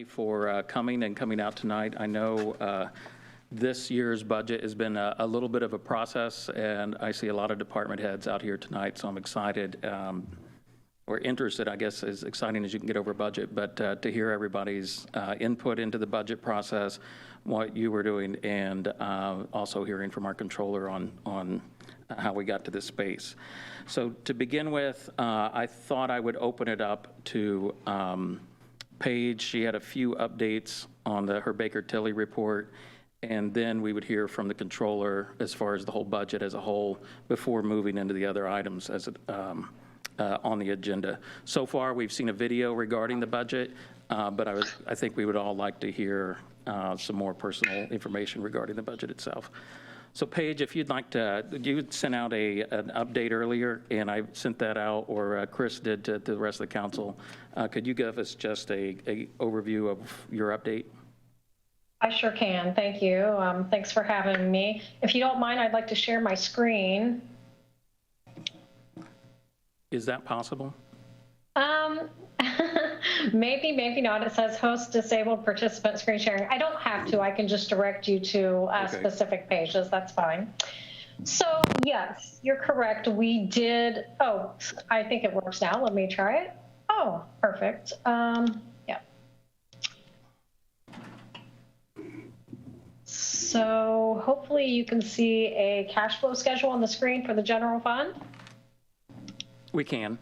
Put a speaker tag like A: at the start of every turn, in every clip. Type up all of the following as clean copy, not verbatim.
A: For coming out tonight. I know this year's budget has been a little bit of a process, and I see a lot of department heads out here tonight, so I'm excited, or interested, I guess, as exciting as you can get over budget, but to hear everybody's input into the budget process, what you were doing, and also hearing from our controller on how we got to this space. So to begin with, I thought I would open it up to Paige. She had a few updates on her Baker-Tilly report, and then we would hear from the controller as far as the whole budget as a whole before moving into the other items as on the agenda. So far, we've seen a video regarding the budget, but I think we would all like to hear some more personal information regarding the budget itself. So Paige, if you'd like to, you sent out an update earlier, and I sent that out, or Chris did to the rest of the council. Could you give us just a overview of your update?
B: I sure can, thank you. Thanks for having me. If you don't mind, I'd like to share my screen.
A: Is that possible?
B: Maybe, maybe not. It says host disabled participant screen sharing. I don't have to. I can just direct you to specific pages. That's fine. So yes, you're correct. We did. Oh, I think it works now. Let me try it. Oh, perfect. Yeah. So hopefully you can see a cash flow schedule on the screen for the general fund. We can.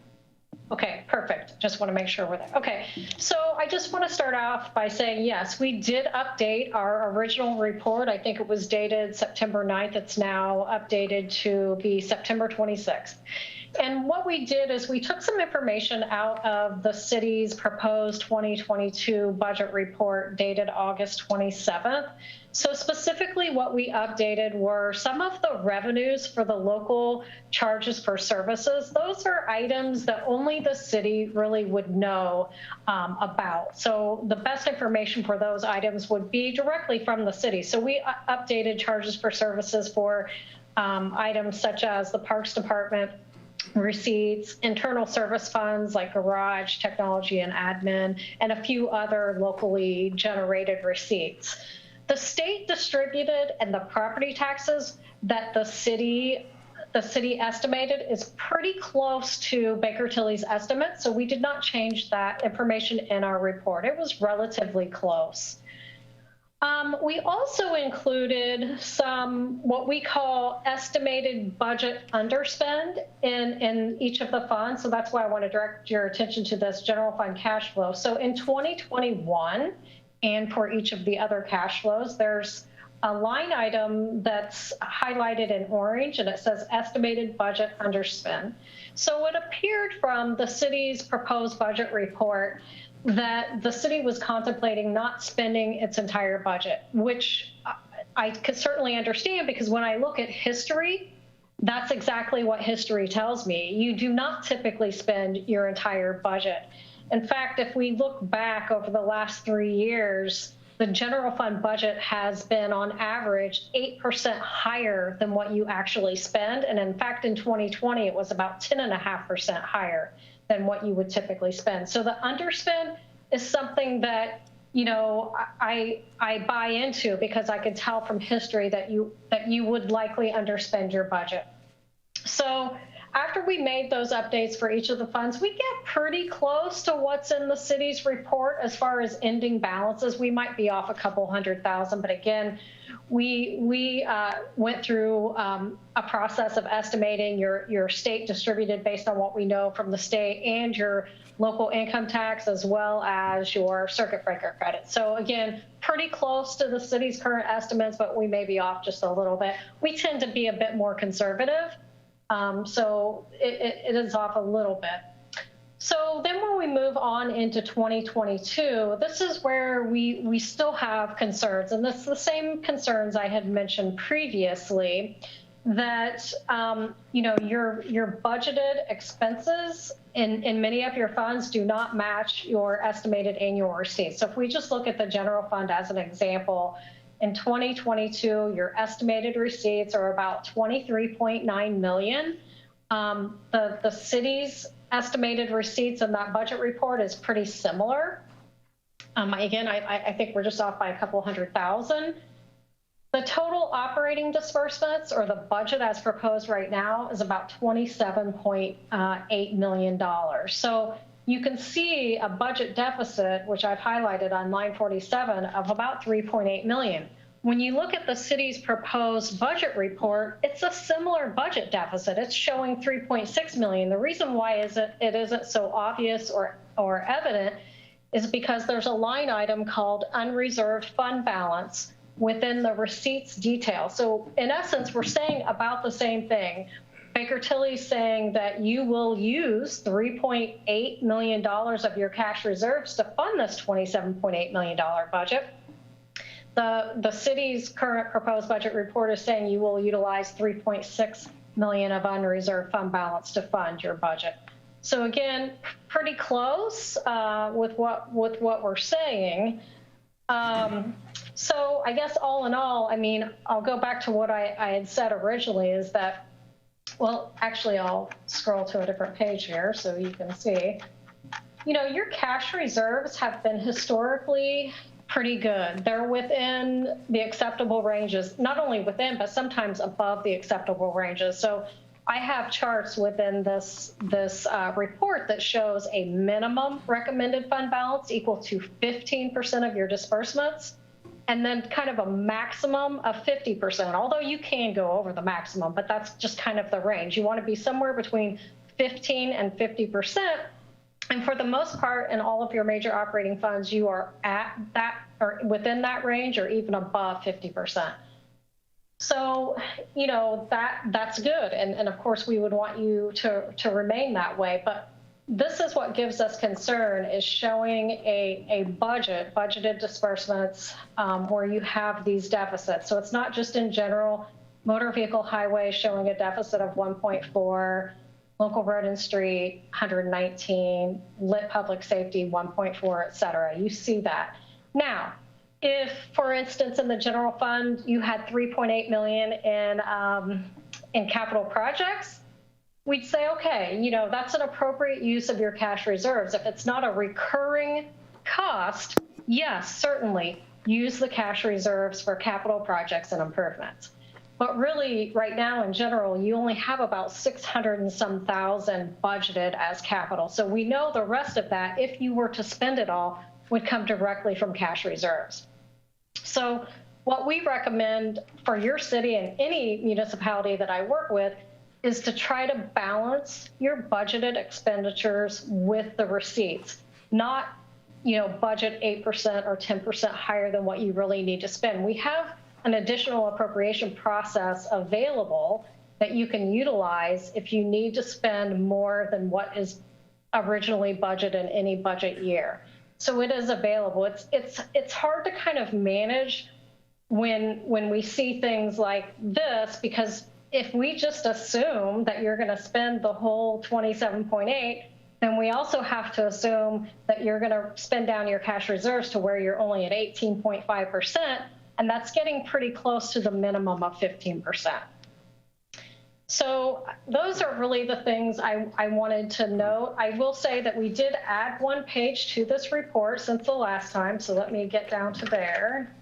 B: Okay, perfect. Just want to make sure we're there. Okay, so I just want to start off by saying, yes, we did update our original report. I think it was dated September 9th. It's now updated to be September 26th. And what we did is we took some information out of the city's proposed 2022 budget report dated August 27th. So specifically what we updated were some of the revenues for the local charges for services. Those are items that only the city really would know about. So the best information for those items would be directly from the city. So we updated charges for services for items such as the Parks Department receipts, internal service funds like garage, technology, and admin, and a few other locally generated receipts. The state distributed and the property taxes that the city estimated is pretty close to Baker-Tilly's estimate, so we did not change that information in our report. It was relatively close. We also included some what we call estimated budget underspend in each of the funds. So that's why I want to direct your attention to this general fund cash flow. So in 2021, and for each of the other cash flows, there's a line item that's highlighted in orange, and it says estimated budget underspend. So it appeared from the city's proposed budget report that the city was contemplating not spending its entire budget, which I could certainly understand, because when I look at history, that's exactly what history tells me. You do not typically spend your entire budget. In fact, if we look back over the last 3 years, the general fund budget has been on average 8% higher than what you actually spend. And in fact, in 2020, it was about 10.5% higher than what you would typically spend. So the underspend is something that, you know, I buy into, because I could tell from history that you would likely underspend your budget. So after we made those updates for each of the funds, we get pretty close to what's in the city's report as far as ending balances. We might be off a couple $100,000, but again, we went through a process of estimating your state distributed based on what we know from the state, and your local income tax, as well as your circuit breaker credit. So again, pretty close to the city's current estimates, but we may be off just a little bit. We tend to be a bit more conservative. So it is off a little bit. So then when we move on into 2022, this is where we still have concerns, and this is the same concerns I had mentioned previously, that you know, your budgeted expenses in many of your funds do not match your estimated annual receipts. So if we just look at the general fund as an example, in 2022, your estimated receipts are about $23.9 million. The city's estimated receipts in that budget report is pretty similar. Again, I think we're just off by a couple $100,000. The total operating disbursements, or the budget as proposed right now, is about $27.8 million. So you can see a budget deficit, which I've highlighted on line 47, of about $3.8 million. When you look at the city's proposed budget report, it's a similar budget deficit. It's showing $3.6 million. The reason why it isn't so obvious or evident is because there's a line item called unreserved fund balance within the receipts detail. So in essence, we're saying about the same thing. Baker Tilly's saying that you will use $3.8 million of your cash reserves to fund this $27.8 million budget. The city's current proposed budget report is saying you will utilize $3.6 million of unreserved fund balance to fund your budget. So again, pretty close with what we're saying. So I guess all in all, I mean, I'll go back to what I had said originally is that, well, actually, I'll scroll to a different page here so you can see. You know, your cash reserves have been historically pretty good. They're within the acceptable ranges, not only within, but sometimes above the acceptable ranges. So I have charts within this report that shows a minimum recommended fund balance equal to 15% of your disbursements, and then kind of a maximum of 50%, although you can go over the maximum, but that's just kind of the range. You want to be somewhere between 15 and 50%. And for the most part, in all of your major operating funds, you are at that or within that range or even above 50%. So, you know, that's good. And of course, we would want you to remain that way. But this is what gives us concern, is showing a budgeted disbursements where you have these deficits. So it's not just in general. Motor vehicle highway showing a deficit of 1.4, local road and street 119, lit public safety 1.4, et cetera. You see that. Now, if, for instance, in the general fund, you had $3.8 million in capital projects, we'd say, okay, you know, that's an appropriate use of your cash reserves. If it's not a recurring cost, yes, certainly use the cash reserves for capital projects and improvements. But really, right now, in general, you only have about 600 and some thousand budgeted as capital. So we know the rest of that, if you were to spend it all, would come directly from cash reserves. So what we recommend for your city and any municipality that I work with is to try to balance your budgeted expenditures with the receipts, not, you know, budget 8% or 10% higher than what you really need to spend. We have an additional appropriation process available that you can utilize if you need to spend more than what is originally budgeted in any budget year. So it is available. It's hard to kind of manage when we see things like this, because if we just assume that you're going to spend the whole 27.8, then we also have to assume that you're going to spend down your cash reserves to where you're only at 18.5%, and that's getting pretty close to the minimum of 15%. So those are really the things I wanted to note. I will say that we did add one page to this report since the last time, so let me get down to there.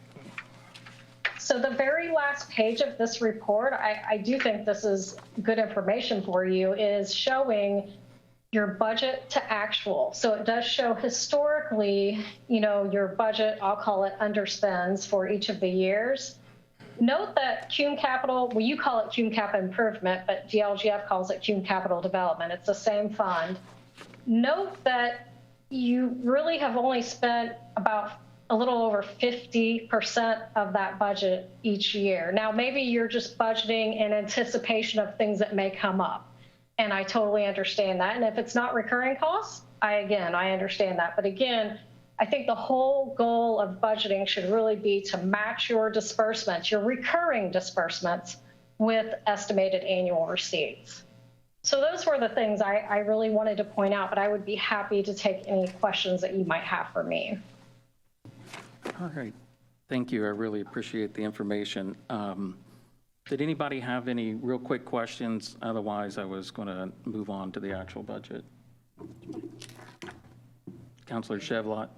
B: So the very last page of this report, I do think this is good information for you, is showing your budget to actual. So it does show historically, you know, your budget, I'll call it underspends for each of the years. Note that CUME Capital, well, you call it CUME Cap Improvement, but DLGF calls it CUME Capital Development. It's the same fund. Note that you really have only spent about a little over 50% of that budget each year. Now, maybe you're just budgeting in anticipation of things that may come up, and I totally understand that. And if it's not recurring costs, I understand that. But again, I think the whole goal of budgeting should really be to match your disbursements, your recurring disbursements, with estimated annual receipts. So those were the things I really wanted to point out, but I would be happy to take any questions that you might have for me.
A: All right. Thank you. I really appreciate the information. Did anybody have any real quick questions? Otherwise, I was going to move on to the actual budget. Councilor Chevlot.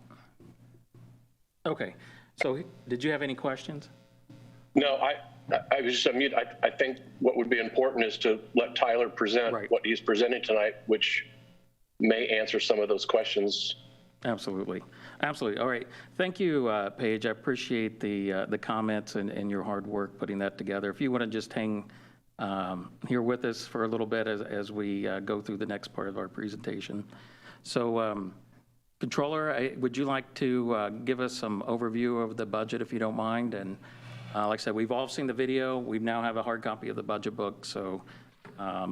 A: Okay, so did you have any questions?
C: No, I was just unmute. I think what would be important is to let Tyler present
A: Right.
C: what he's presenting tonight, which may answer some of those questions.
A: Absolutely. Absolutely. All right. Thank you, Paige. I appreciate the comments and your hard work putting that together. If you want to just hang here with us for a little bit as we go through the next part of our presentation. So, Controller, would you like to give us some overview of the budget, if you don't mind? And like I said, we've all seen the video. We now have a hard copy of the budget book, so are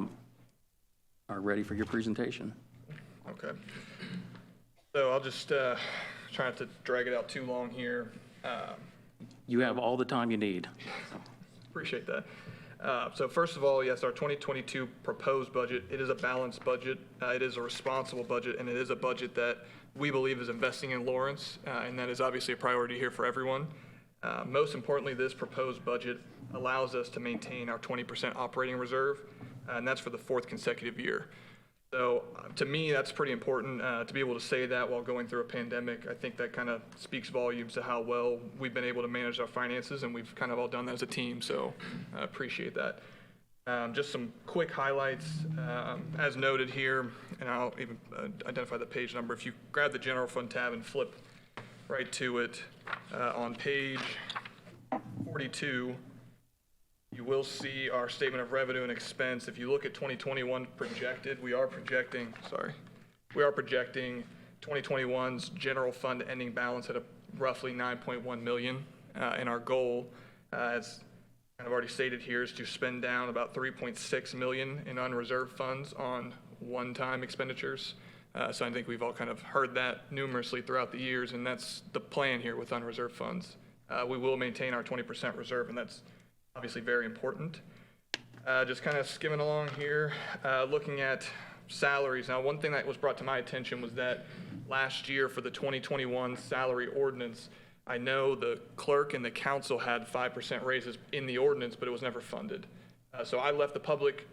A: ready for your presentation.
D: Okay. So I'll just try not to drag it out too long here.
A: You have all the time you need.
D: Appreciate that. So first of all, yes, our 2022 proposed budget, it is a balanced budget. It is a responsible budget, and it is a budget that we believe is investing in Lawrence, and that is obviously a priority here for everyone. Most importantly, this proposed budget allows us to maintain our 20% operating reserve, and that's for the 4th consecutive year. So to me, that's pretty important to be able to say that while going through a pandemic. I think that kind of speaks volumes to how well we've been able to manage our finances, and we've kind of all done that as a team, so I appreciate that. Just some quick highlights, as noted here, and I'll even identify the page number. If you grab the General Fund tab and flip right to it, on page 42, you will see our statement of revenue and expense. If you look at 2021 projected, we are projecting 2021's general fund ending balance at a roughly 9.1 million. And our goal, as kind of already stated here, is to spend down about 3.6 million in unreserved funds on one-time expenditures. So I think we've all kind of heard that numerously throughout the years, and that's the plan here with unreserved funds. We will maintain our 20% reserve, and that's obviously very important. Just kind of skimming along here, looking at salaries. Now, one thing that was brought to my attention was that last year for the 2021 salary ordinance, I know the clerk and the council had 5% raises in the ordinance, but it was never funded. So I left the public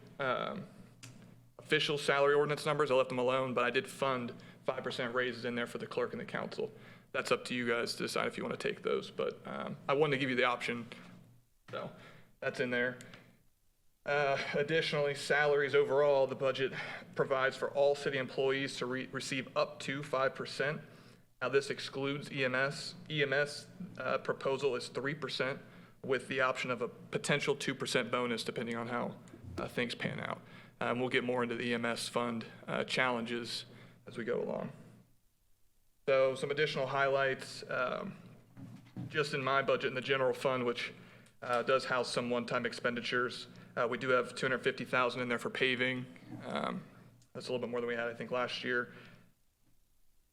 D: official salary ordinance numbers, I left them alone, but I did fund 5% raises in there for the clerk and the council. That's up to you guys to decide if you want to take those, but I wanted to give you the option. So that's in there. Additionally, salaries overall, the budget provides for all city employees to receive up to 5%. Now this excludes EMS. EMS proposal is 3% with the option of a potential 2% bonus depending on how things pan out. We'll get more into the EMS fund challenges as we go along. So some additional highlights, just in my budget in the general fund, which does house some one-time expenditures. We do have $250,000 in there for paving. That's a little bit more than we had, I think, last year.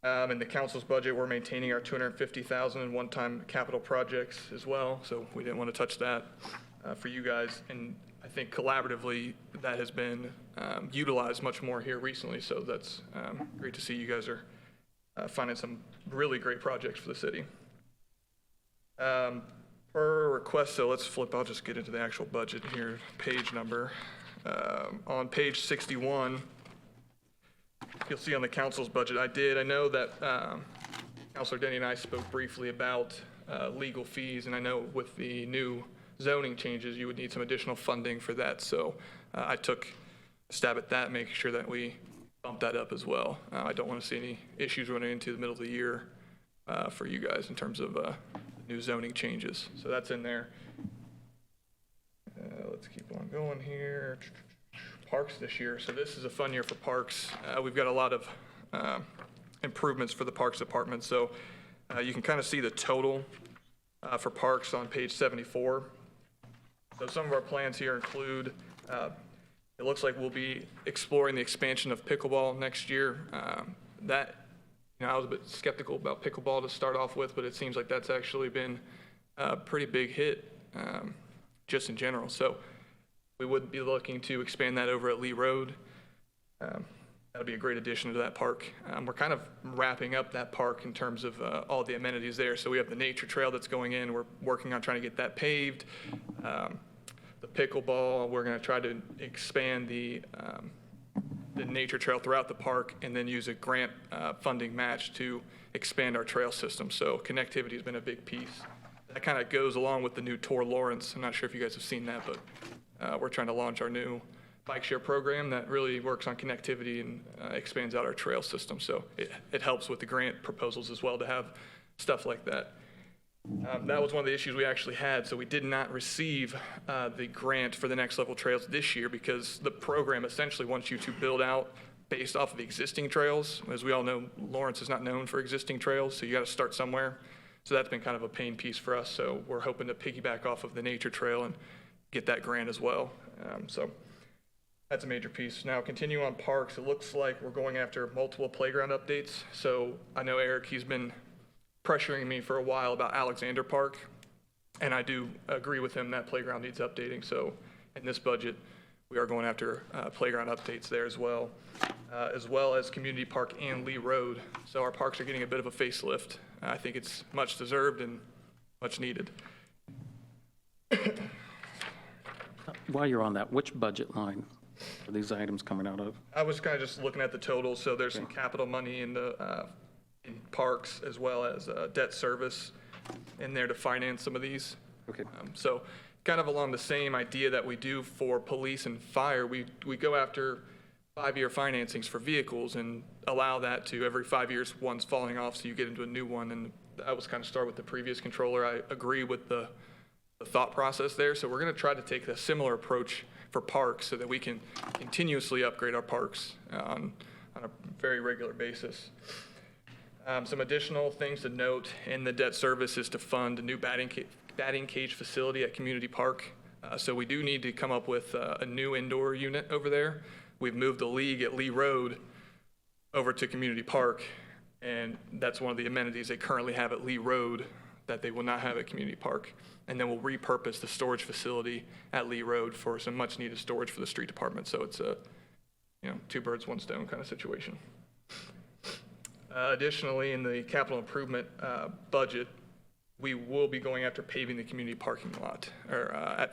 D: In the council's budget, we're maintaining our $250,000 in one-time capital projects as well, so we didn't want to touch that for you guys. And I think collaboratively, that has been utilized much more here recently, so that's great to see you guys are finding some really great projects for the city. Per request, so let's flip, I'll just get into the actual budget here, page number. On page 61, you'll see on the council's budget, I know that Councilor Denny and I spoke briefly about legal fees, and I know with the new zoning changes, you would need some additional funding for that. So I took a stab at that, making sure that we bump that up as well. I don't want to see any issues running into the middle of the year for you guys in terms of new zoning changes. So that's in there. Let's keep on going here. Parks this year. So this is a fun year for parks. We've got a lot of improvements for the parks department. So you can kind of see the total for parks on page 74. So some of our plans here include, it looks like we'll be exploring the expansion of pickleball next year. I was a bit skeptical about pickleball to start off with, but it seems like that's actually been a pretty big hit just in general. So we would be looking to expand that over at Lee Road. That'll be a great addition to that park. We're kind of wrapping up that park in terms of all the amenities there. So we have the nature trail that's going in. We're working on trying to get that paved. The pickleball, we're going to try to expand the the nature trail throughout the park and then use a grant funding match to expand our trail system. So connectivity has been a big piece. That kind of goes along with the new Tour Lawrence. I'm not sure if you guys have seen that, but we're trying to launch our new bike share program that really works on connectivity and expands out our trail system. So it helps with the grant proposals as well to have stuff like that. That was one of the issues we actually had. So we did not receive the grant for the next level trails this year because the program essentially wants you to build out based off of the existing trails. As we all know, Lawrence is not known for existing trails, so you got to start somewhere. So that's been kind of a pain piece for us. So we're hoping to piggyback off of the nature trail and get that grant as well. So that's a major piece. Now, continue on parks, it looks like we're going after multiple playground updates. So I know Eric, he's been pressuring me for a while about Alexander Park, and I do agree with him that playground needs updating. So in this budget, we are going after playground updates there as well as Community Park and Lee Road. So our parks are getting a bit of a facelift. I think it's much deserved and much needed.
A: While you're on that, which budget line are these items coming out of?
D: I was kind of just looking at the totals. So there's some capital money in the in parks as well as debt service in there to finance some of these.
A: Okay.
D: So kind of along the same idea that we do for police and fire, we go after 5-year financings for vehicles and allow that to every 5 years, one's falling off, so you get into a new one. And that was kind of start with the previous controller. I agree with the thought process there. So we're going to try to take a similar approach for parks so that we can continuously upgrade our parks on a very regular basis. Some additional things to note in the debt service is to fund a new batting cage facility at Community Park. So we do need to come up with a new indoor unit over there. We've moved the league at Lee Road over to Community Park, and that's one of the amenities they currently have at Lee Road that they will not have at Community Park. And then we'll repurpose the storage facility at Lee Road for some much needed storage for the street department. So it's a, two birds, one stone kind of situation. Additionally, in the capital improvement budget, we will be going after paving the community parking lot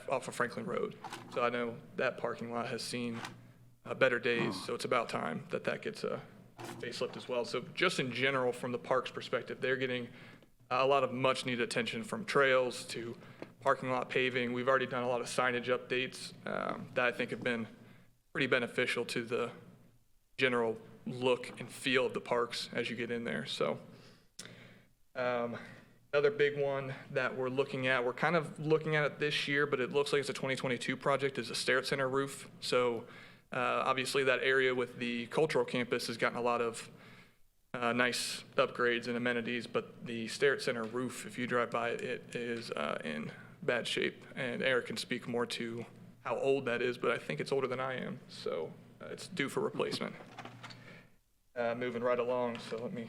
D: off of Franklin Road. So I know that parking lot has seen better days, so it's about time that gets a facelift as well. So just in general, from the parks perspective, they're getting a lot of much needed attention, from trails to parking lot paving. We've already done a lot of signage updates that I think have been pretty beneficial to the general look and feel of the parks as you get in there. So another big one that we're looking at, we're kind of looking at it this year, but it looks like it's a 2022 project, is the Stair Center roof. So obviously that area with the cultural campus has gotten a lot of nice upgrades and amenities, but the Stair Center roof, if you drive by it, it is in bad shape. And Eric can speak more to how old that is, but I think it's older than I am. So it's due for replacement. Moving right along, so let me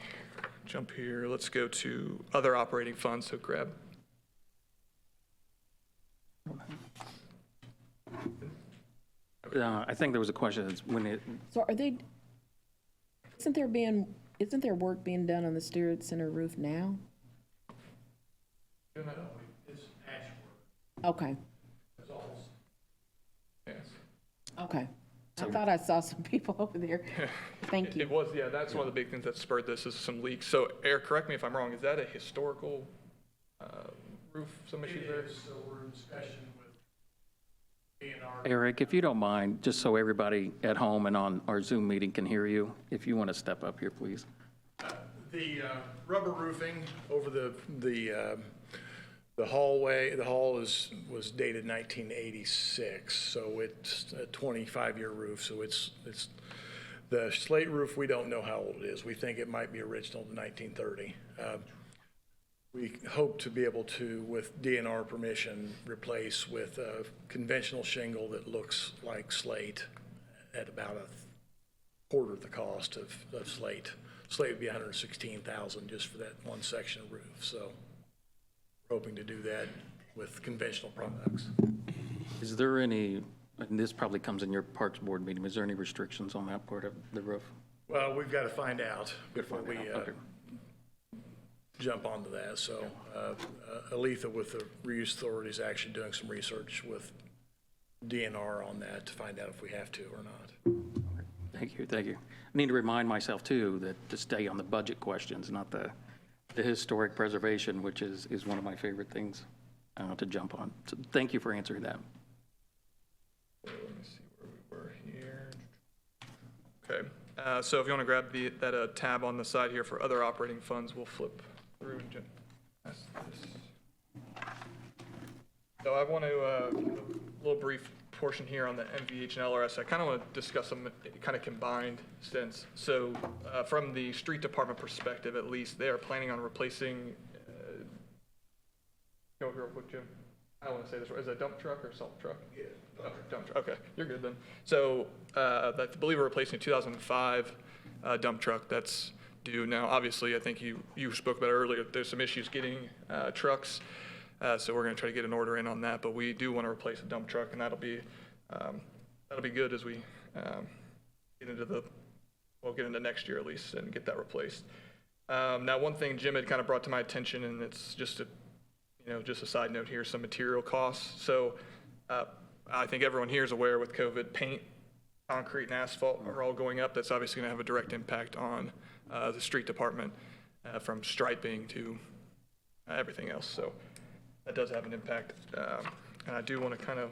D: jump here. Let's go to other operating funds, so grab.
A: I think there was a question,
E: So are they, isn't there work being done on the Stair Center roof now?
D: It's patchwork.
E: Okay,
D: Yes.
E: okay. I thought I saw some people over there. Thank you.
D: It was, yeah, that's one of the big things that spurred this, is some leaks. So Eric, correct me if I'm wrong, is that a historical roof, some issues there?
F: It is, so we're in discussion with A&R.
A: Eric, if you don't mind, just so everybody at home and on our Zoom meeting can hear you, if you want to step up here, please.
F: The rubber roofing over the hallway, the hall was dated 1986, so it's a 25-year roof. So it's the slate roof. We don't know how old it is. We think it might be original to 1930. We hope to be able to, with DNR permission, replace with a conventional shingle that looks like slate at about a quarter the cost of slate. Slate would be $116,000 just for that one section of roof. So we're hoping to do that with conventional products.
A: Is there any, and this probably comes in your Parks Board meeting, is there any restrictions on that part of the roof?
F: Well, we've got to find out before we
A: Okay.
F: jump onto that. So Aletha with the Reuse Authority is actually doing some research with DNR on that to find out if we have to or not.
A: Thank you, thank you. I need to remind myself, too, that to stay on the budget questions, not the historic preservation, which is one of my favorite things to jump on. So thank you for answering that.
D: Let me see where we were here. Okay, so if you want to grab that tab on the side here for other operating funds, we'll flip through and that's this. So I want to, a little brief portion here on the MVH and LRS. I kind of want to discuss them kind of combined sense. So from the street department perspective, at least, they are planning on replacing, go here real quick, Jim. I don't want to say this right. Is it a dump truck or salt truck? Yeah. Dump truck. Okay, you're good then. So I believe we're replacing a 2005 dump truck that's due now. Obviously, I think you spoke about it earlier. There's some issues getting trucks. So we're going to try to get an order in on that, but we do want to replace a dump truck, and that'll be good as we get into next year at least and get that replaced. Now, one thing Jim had kind of brought to my attention, and it's just a side note here, some material costs. So I think everyone here is aware with COVID, paint, concrete, and asphalt are all going up. That's obviously going to have a direct impact on the street department, from striping to everything else. So that does have an impact. And I do want to kind of,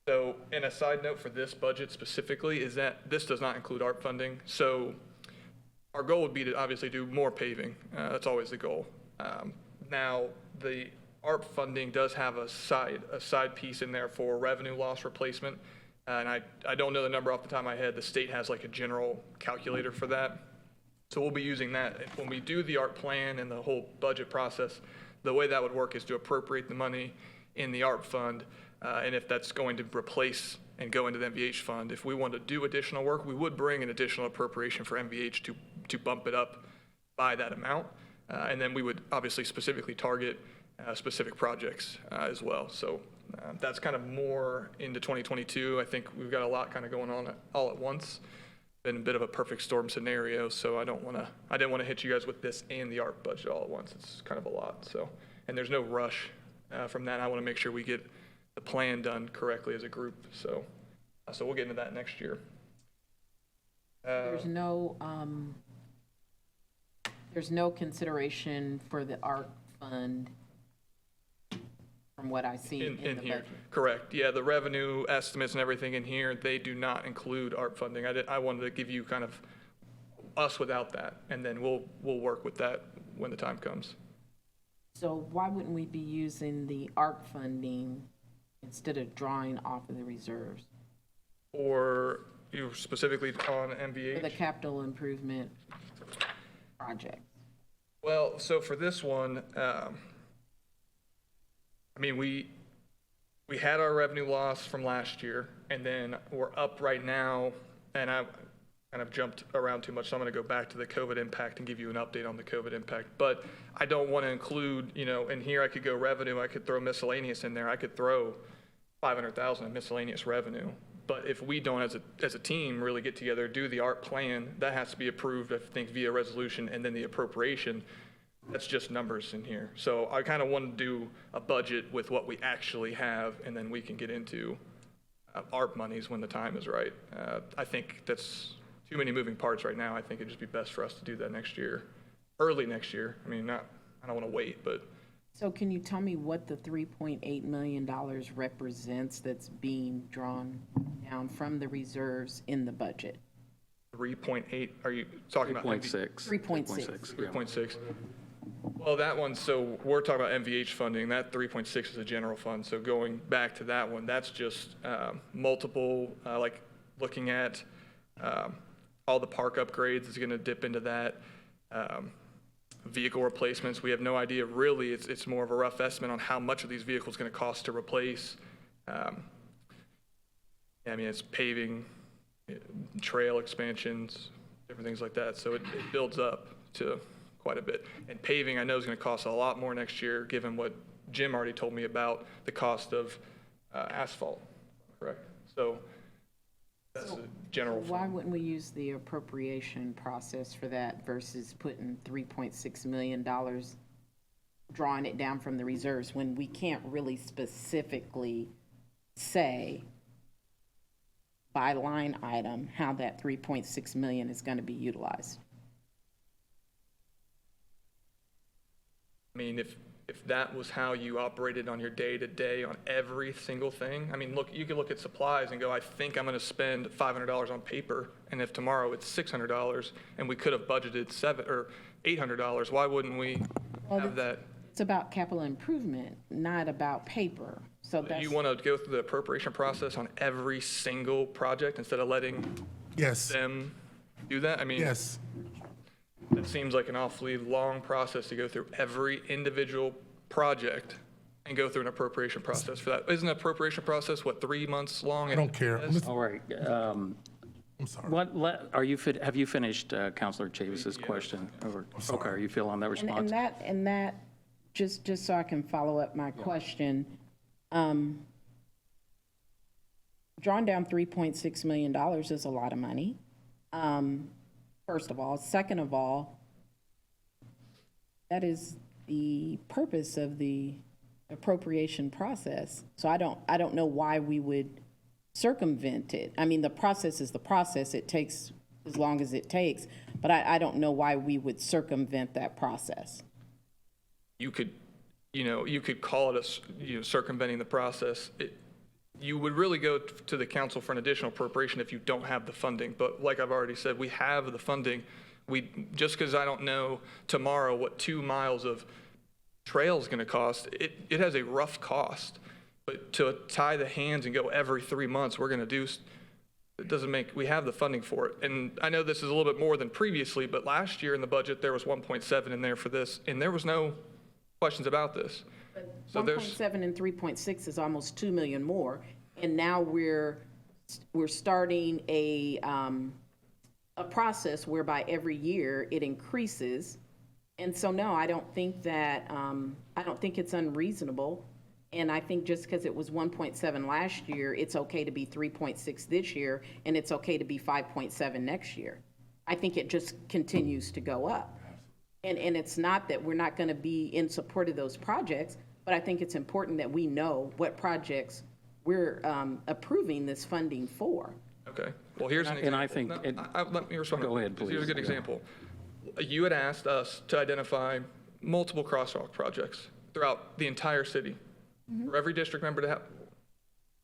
D: so, and a side note for this budget specifically is that this does not include ARP funding. So our goal would be to obviously do more paving. That's always the goal. Now, the ARP funding does have a side piece in there for revenue loss replacement. And I don't know the number off the top of my head. The state has like a general calculator for that. So we'll be using that. When we do the ARP plan and the whole budget process, the way that would work is to appropriate the money in the ARP fund. And if that's going to replace and go into the MVH fund, if we want to do additional work, we would bring an additional appropriation for MVH to bump it up by that amount. And then we would obviously specifically target specific projects as well. So that's kind of more into 2022. I think we've got a lot kind of going on all at once. Been a bit of a perfect storm scenario, so I didn't want to hit you guys with this and the ARP budget all at once. It's kind of a lot. So, and there's no rush from that. I want to make sure we get the plan done correctly as a group. So we'll get into that next year.
E: There's no consideration for the ARP fund from what I see in the
D: here.
E: budget.
D: Correct. Yeah, the revenue estimates and everything in here, they do not include ARP funding. I wanted to give you kind of us without that, and then we'll work with that when the time comes.
E: So why wouldn't we be using the ARP funding instead of drawing off of the reserves?
D: Or you specifically on MVH?
E: For the capital improvement project.
D: Well, so for this one, I mean, we had our revenue loss from last year, and then we're up right now, and I kind of jumped around too much, so I'm going to go back to the COVID impact and give you an update on the COVID impact. But I don't want to include, in here I could go revenue, I could throw miscellaneous in there, I could throw $500,000 in miscellaneous revenue. But if we don't, as a team, really get together, do the ARP plan, that has to be approved, I think, via resolution, and then the appropriation. That's just numbers in here. So I kind of want to do a budget with what we actually have, and then we can get into ARP monies when the time is right. I think that's too many moving parts right now. I think it'd just be best for us to do that next year, early next year. I mean, I don't want to wait, but.
E: So can you tell me what the $3.8 million represents that's being drawn down from the reserves in the budget?
D: 3.8, are you talking about?
A: 3.6.
E: 3.6.
D: 3.6. Well, that one, so we're talking about MVH funding. That 3.6 is a general fund. So going back to that one, that's just multiple, like looking at all the park upgrades is going to dip into that. Vehicle replacements, we have no idea really. It's more of a rough estimate on how much of these vehicles going to cost to replace. I mean, it's paving, trail expansions, different things like that. So it builds up to quite a bit. And paving, I know, is going to cost a lot more next year, given what Jim already told me about the cost of asphalt, correct? So that's a general.
E: Why wouldn't we use the appropriation process for that versus putting $3.6 million, drawing it down from the reserves, when we can't really specifically say by line item how that 3.6 million is going to be utilized.
D: I mean, if that was how you operated on your day-to-day on every single thing, I mean, look, you could look at supplies and go, I think I'm going to spend $500 on paper, and if tomorrow it's $600 and we could have budgeted $700 or $800, why wouldn't we have that?
E: It's about capital improvement, not about paper. So that's.
D: You want to go through the appropriation process on every single project instead of letting
G: Yes,
D: them do that? I mean,
G: yes.
D: it seems like an awfully long process to go through every individual project and go through an appropriation process for that. Isn't an appropriation process, what, 3 months long?
G: I don't care.
A: All right.
G: I'm sorry.
A: Have you finished Counselor Chavis's question? Okay, are you feeling on that response?
E: And that, just so I can follow up my question, drawing down $3.6 million is a lot of money. First of all. Second of all, that is the purpose of the appropriation process. So I don't know why we would circumvent it. I mean, the process is the process. It takes as long as it takes, but I don't know why we would circumvent that process.
D: You could call it circumventing the process. You would really go to the council for an additional appropriation if you don't have the funding. But like I've already said, we have the funding. Just because I don't know tomorrow what 2 miles of trail is going to cost, it has a rough cost. But to tie the hands and go every 3 months, we're going to do, it doesn't make, we have the funding for it. And I know this is a little bit more than previously, but last year in the budget, there was 1.7 in there for this, and there was no questions about this. So
E: 1.7 and 3.6 is almost 2 million more, and now we're starting a process whereby every year it increases. And so no, I don't think it's unreasonable. And I think just because it was 1.7 last year, it's okay to be 3.6 this year, and it's okay to be 5.7 next year. I think it just continues to go up. And it's not that we're not going to be in support of those projects, but I think it's important that we know what projects we're approving this funding for.
D: Okay. Well, here's an example.
A: And I think
D: let me respond.
A: Go ahead, please.
D: Here's a good example. You had asked us to identify multiple crosswalk projects throughout the entire city for every district member to have.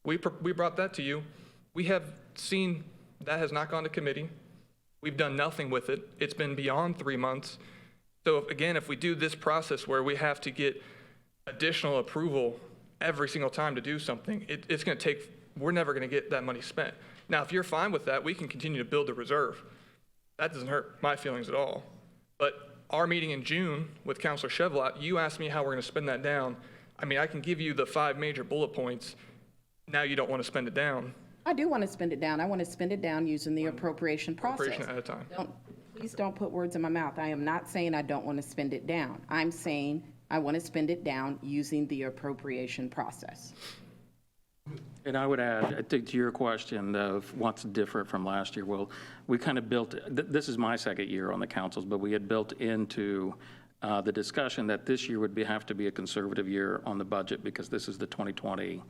D: We brought that to you. We have seen that has not gone to committee. We've done nothing with it. It's been beyond 3 months. So if we do this process where we have to get additional approval every single time to do something, it's going to take, we're never going to get that money spent. Now, if you're fine with that, we can continue to build the reserve. That doesn't hurt my feelings at all. But our meeting in June with Councilor Chevlot, you asked me how we're going to spend that down. I mean, I can give you the 5 major bullet points. Now you don't want to spend it down.
E: I do want to spend it down. I want to spend it down using the appropriation process.
D: Appropriation at a time.
E: Please don't put words in my mouth. I am not saying I don't want to spend it down. I'm saying I want to spend it down using the appropriation process.
A: And I would add to your question of what's different from last year. Well, we kind of built, this is my second year on the councils, but we had built into the discussion that this year would have to be a conservative year on the budget because this is the 2020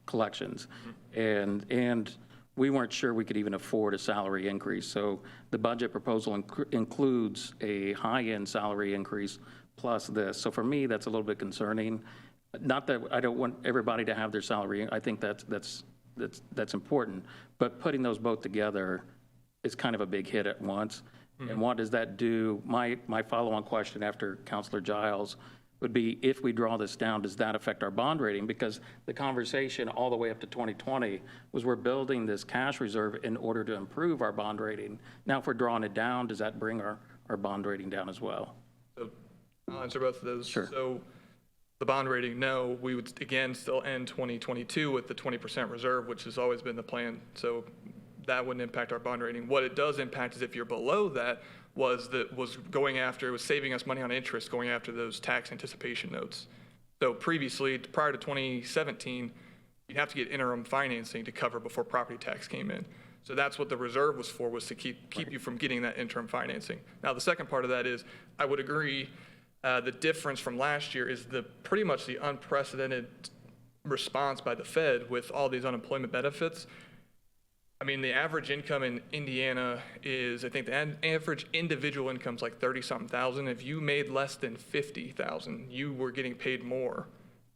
A: collections. And we weren't sure we could even afford a salary increase. So the budget proposal includes a high-end salary increase plus this. So for me, that's a little bit concerning. Not that I don't want everybody to have their salary. I think that's important. But putting those both together is kind of a big hit at once. Mm-hmm. And what does that do? My follow-on question after Councilor Giles would be, if we draw this down, does that affect our bond rating? Because the conversation all the way up to 2020 was we're building this cash reserve in order to improve our bond rating. Now, if we're drawing it down, does that bring our bond rating down as well?
D: So I'll answer both of those.
A: Sure.
D: So the bond rating, no, we would again still end 2022 with the 20% reserve, which has always been the plan. So that wouldn't impact our bond rating. What it does impact is if you're below that, was saving us money on interest going after those tax anticipation notes. So previously, prior to 2017, you'd have to get interim financing to cover before property tax came in. So that's what the reserve was for, was to keep you from getting that interim financing. Now, the second part of that is, I would agree, the difference from last year is pretty much the unprecedented response by the Fed with all these unemployment benefits. I mean, the average income in Indiana is, I think the average individual income's like 30-something thousand. If you made less than 50,000, you were getting paid more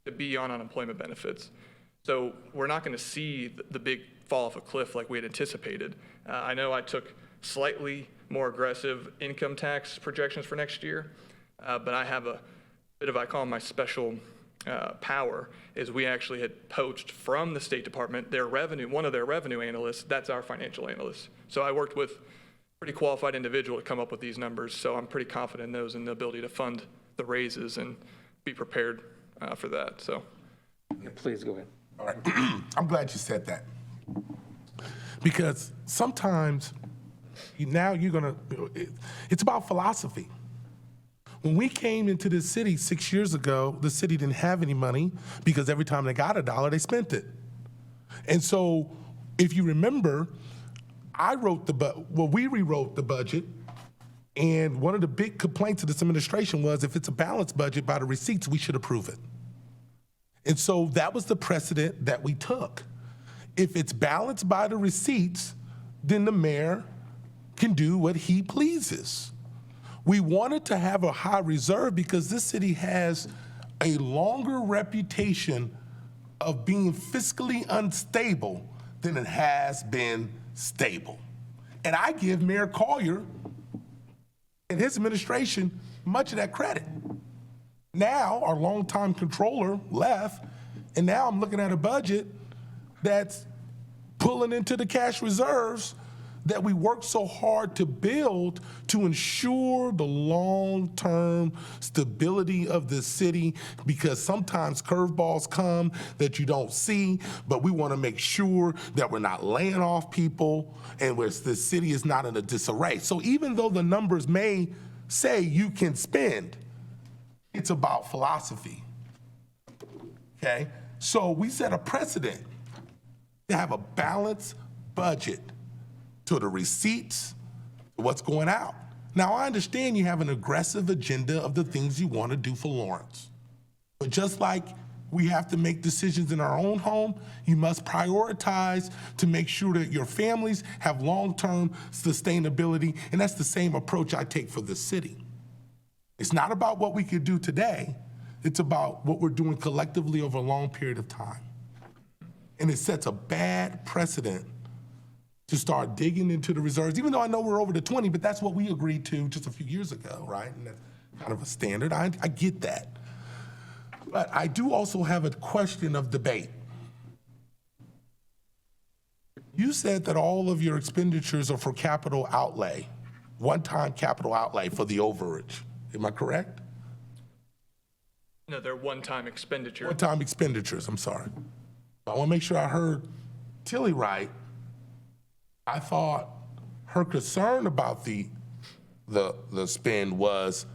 D: to be on unemployment benefits. So we're not going to see the big fall off a cliff like we had anticipated. I know I took slightly more aggressive income tax projections for next year, but I have a bit of, I call my special power, is we actually had poached from the State Department their revenue, one of their revenue analysts, that's our financial analyst. So I worked with a pretty qualified individual to come up with these numbers, so I'm pretty confident in those and the ability to fund the raises and be prepared for that, so.
A: Yeah, please go ahead.
G: All right. I'm glad you said that. Because sometimes now it's about philosophy. When we came into this city 6 years ago, the city didn't have any money because every time they got $1, they spent it. And so if you remember, we rewrote the budget, and one of the big complaints of this administration was if it's a balanced budget by the receipts, we should approve it. And so that was the precedent that we took. If it's balanced by the receipts, then the mayor can do what he pleases. We wanted to have a high reserve because this city has a longer reputation of being fiscally unstable than it has been stable. And I give Mayor Collier and his administration much of that credit. Now, our longtime controller left, and now I'm looking at a budget that's pulling into the cash reserves that we worked so hard to build to ensure the long-term stability of the city, because sometimes curveballs come that you don't see, but we want to make sure that we're not laying off people and the city is not in a disarray. So even though the numbers may say you can spend, it's about philosophy, okay? So we set a precedent to have a balanced budget to the receipts, what's going out. Now, I understand you have an aggressive agenda of the things you want to do for Lawrence. But just like we have to make decisions in our own home, you must prioritize to make sure that your families have long-term sustainability, and that's the same approach I take for the city. It's not about what we could do today, it's about what we're doing collectively over a long period of time. And it sets a bad precedent to start digging into the reserves, even though I know we're over the 20, but that's what we agreed to just a few years ago, right? And that's kind of a standard. I get that. But I do also have a question of debate. You said that all of your expenditures are for capital outlay, one-time capital outlay for the overage. Am I correct?
D: No, they're one-time expenditure.
G: One-time expenditures, I'm sorry. I want to make sure I heard Tilly right. I thought her concern about the spend was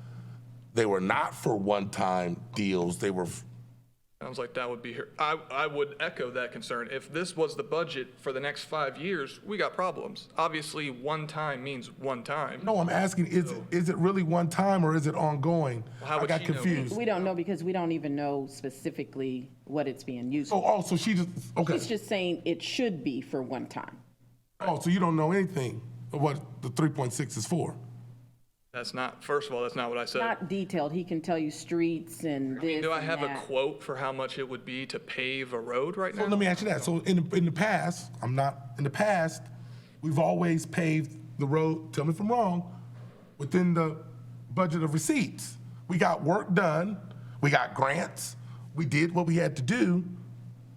G: they were not for one-time deals. They were.
D: Sounds like that would be here. I would echo that concern. If this was the budget for the next 5 years, we got problems. Obviously, one time means one time.
G: No, I'm asking, is it really one time or is it ongoing?
D: How
G: I
D: would
G: got
D: she know?
G: confused.
E: We don't know because we don't even know specifically what it's being used for.
G: Oh, so she just, okay.
E: She's just saying it should be for one time.
G: Oh, so you don't know anything of what the 3.6 is for?
D: That's not, first of all, that's not what I said.
E: Not detailed. He can tell you streets and
D: I mean,
E: this
D: do I
E: and
D: have a
E: that.
D: quote for how much it would be to pave a road right now?
G: So let me ask you that. So in the past, we've always paved the road, tell me if I'm wrong, within the budget of receipts. We got work done, we got grants, we did what we had to do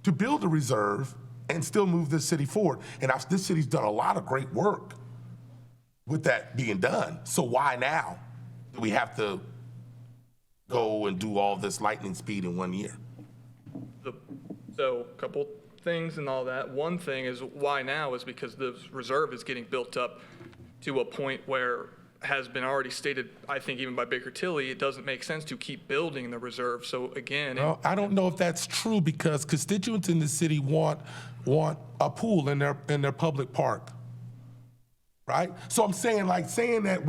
G: to build a reserve and still move this city forward. And this city's done a lot of great work with that being done. So why now do we have to go and do all this lightning speed in 1 year?
D: So a couple things and all that. One thing is why now is because the reserve is getting built up to a point where has been already stated, I think even by Baker Tilly, it doesn't make sense to keep building the reserve. So again,
G: Well, I don't know if that's true because constituents in the city want a pool in their public park, right? So I'm saying that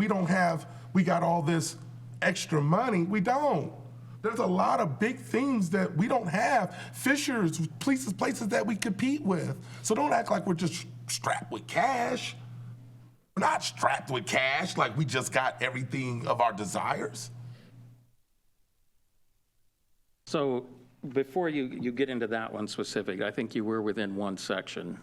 G: we got all this extra money. We don't. There's a lot of big things that we don't have. Fishers, places that we compete with. So don't act like we're just strapped with cash. We're not strapped with cash like we just got everything of our desires.
A: So before you get into that one specific, I think you were within one section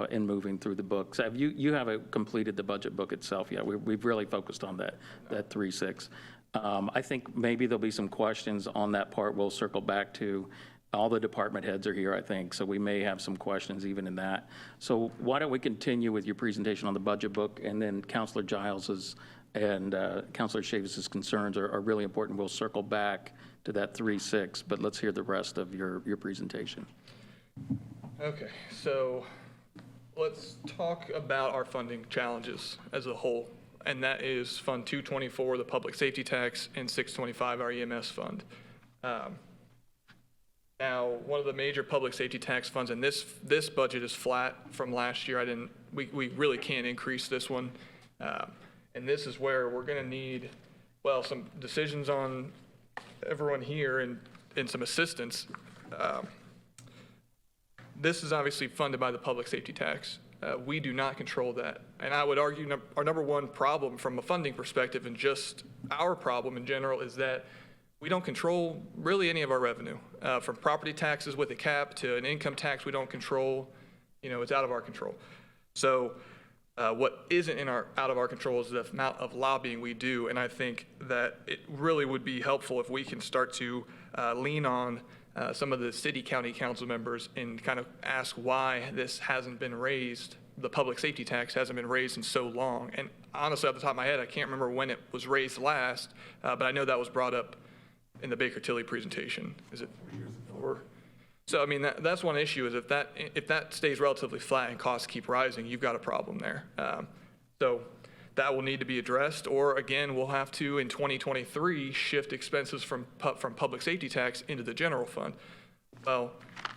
A: in moving through the books. You haven't completed the budget book itself yet. We've really focused on that 3.6. I think maybe there'll be some questions on that part we'll circle back to. All the department heads are here, I think, so we may have some questions even in that. So why don't we continue with your presentation on the budget book, and then Councilor Giles's and Councilor Chavis's concerns are really important. We'll circle back to that 3.6, but let's hear the rest of your presentation.
D: Okay, so let's talk about our funding challenges as a whole, and that is Fund 224, the public safety tax, and 625, our EMS fund. Now, one of the major public safety tax funds, and this budget is flat from last year. We really can't increase this one. And this is where we're going to need, well, some decisions on everyone here and some assistance. This is obviously funded by the public safety tax. We do not control that. And I would argue our number one problem from a funding perspective, and just our problem in general, is that we don't control really any of our revenue. From property taxes with a cap to an income tax we don't control, it's out of our control. So what isn't out of our control is the amount of lobbying we do. And I think that it really would be helpful if we can start to lean on some of the city, county council members and kind of ask why this hasn't been raised. The public safety tax hasn't been raised in so long. And honestly, off the top of my head, I can't remember when it was raised last, but I know that was brought up in the Baker Tilly presentation. Is it 4 years ago? So, I mean, that's one issue, is if that stays relatively flat and costs keep rising, you've got a problem there. So that will need to be addressed, or again, we'll have to, in 2023, shift expenses from public safety tax into the general fund. Well,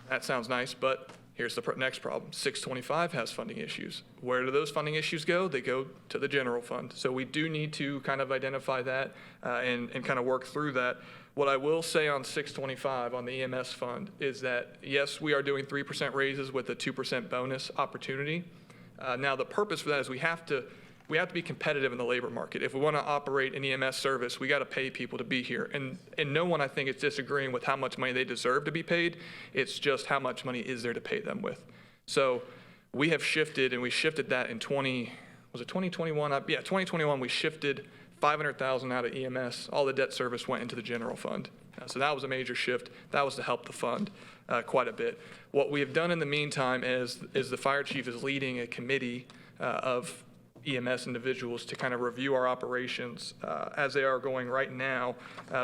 D: that sounds nice, but here's the next problem. 625 has funding issues. Where do those funding issues go? They go to the general fund. So we do need to kind of identify that and kind of work through that. What I will say on 625, on the EMS fund, is that, yes, we are doing 3% raises with a 2% bonus opportunity. Now, the purpose for that is we have to be competitive in the labor market. If we want to operate an EMS service, we got to pay people to be here. And no one, I think, is disagreeing with how much money they deserve to be paid. It's just how much money is there to pay them with. So we have shifted, and we shifted that in 2021? Yeah, 2021, we shifted $500,000 out of EMS. All the debt service went into the general fund. So that was a major shift. That was to help the fund quite a bit. What we have done in the meantime is the fire chief is leading a committee of EMS individuals to kind of review our operations as they are going right now,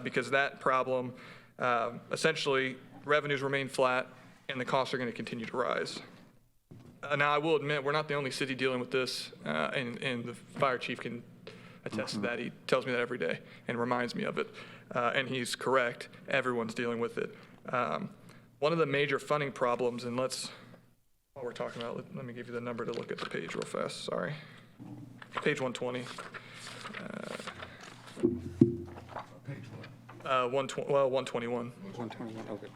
D: because that problem, essentially, revenues remain flat and the costs are going to continue to rise. Now, I will admit, we're not the only city dealing with this, and the fire chief can attest to that. He tells me that every day and reminds me of it, and he's correct. Everyone's dealing with it. One of the major funding problems, and while we're talking about, let me give you the number to look at the page real fast, sorry. Page 120.
G: Page what?
D: 121.
A: 121, okay.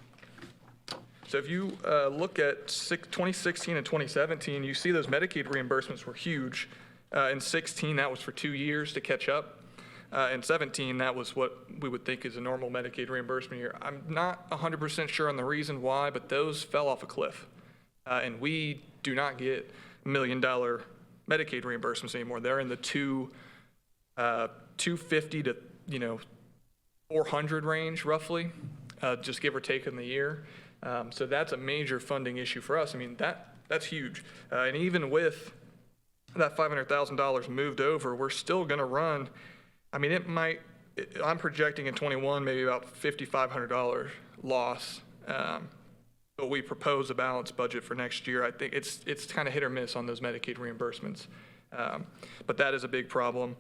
D: So if you look at 2016 and 2017, you see those Medicaid reimbursements were huge. In 16, that was for 2 years to catch up. In 17, that was what we would think is a normal Medicaid reimbursement year. I'm not 100% sure on the reason why, but those fell off a cliff. And we do not get $1 million Medicaid reimbursements anymore. They're in the 250 to 400 range, roughly, just give or take in the year. So that's a major funding issue for us. I mean, that's huge. And even with that $500,000 moved over, we're still going to run. I mean, I'm projecting in 21 maybe about $5,500 loss. But we propose a balanced budget for next year. I think it's kind of hit or miss on those Medicaid reimbursements. But that is a big problem.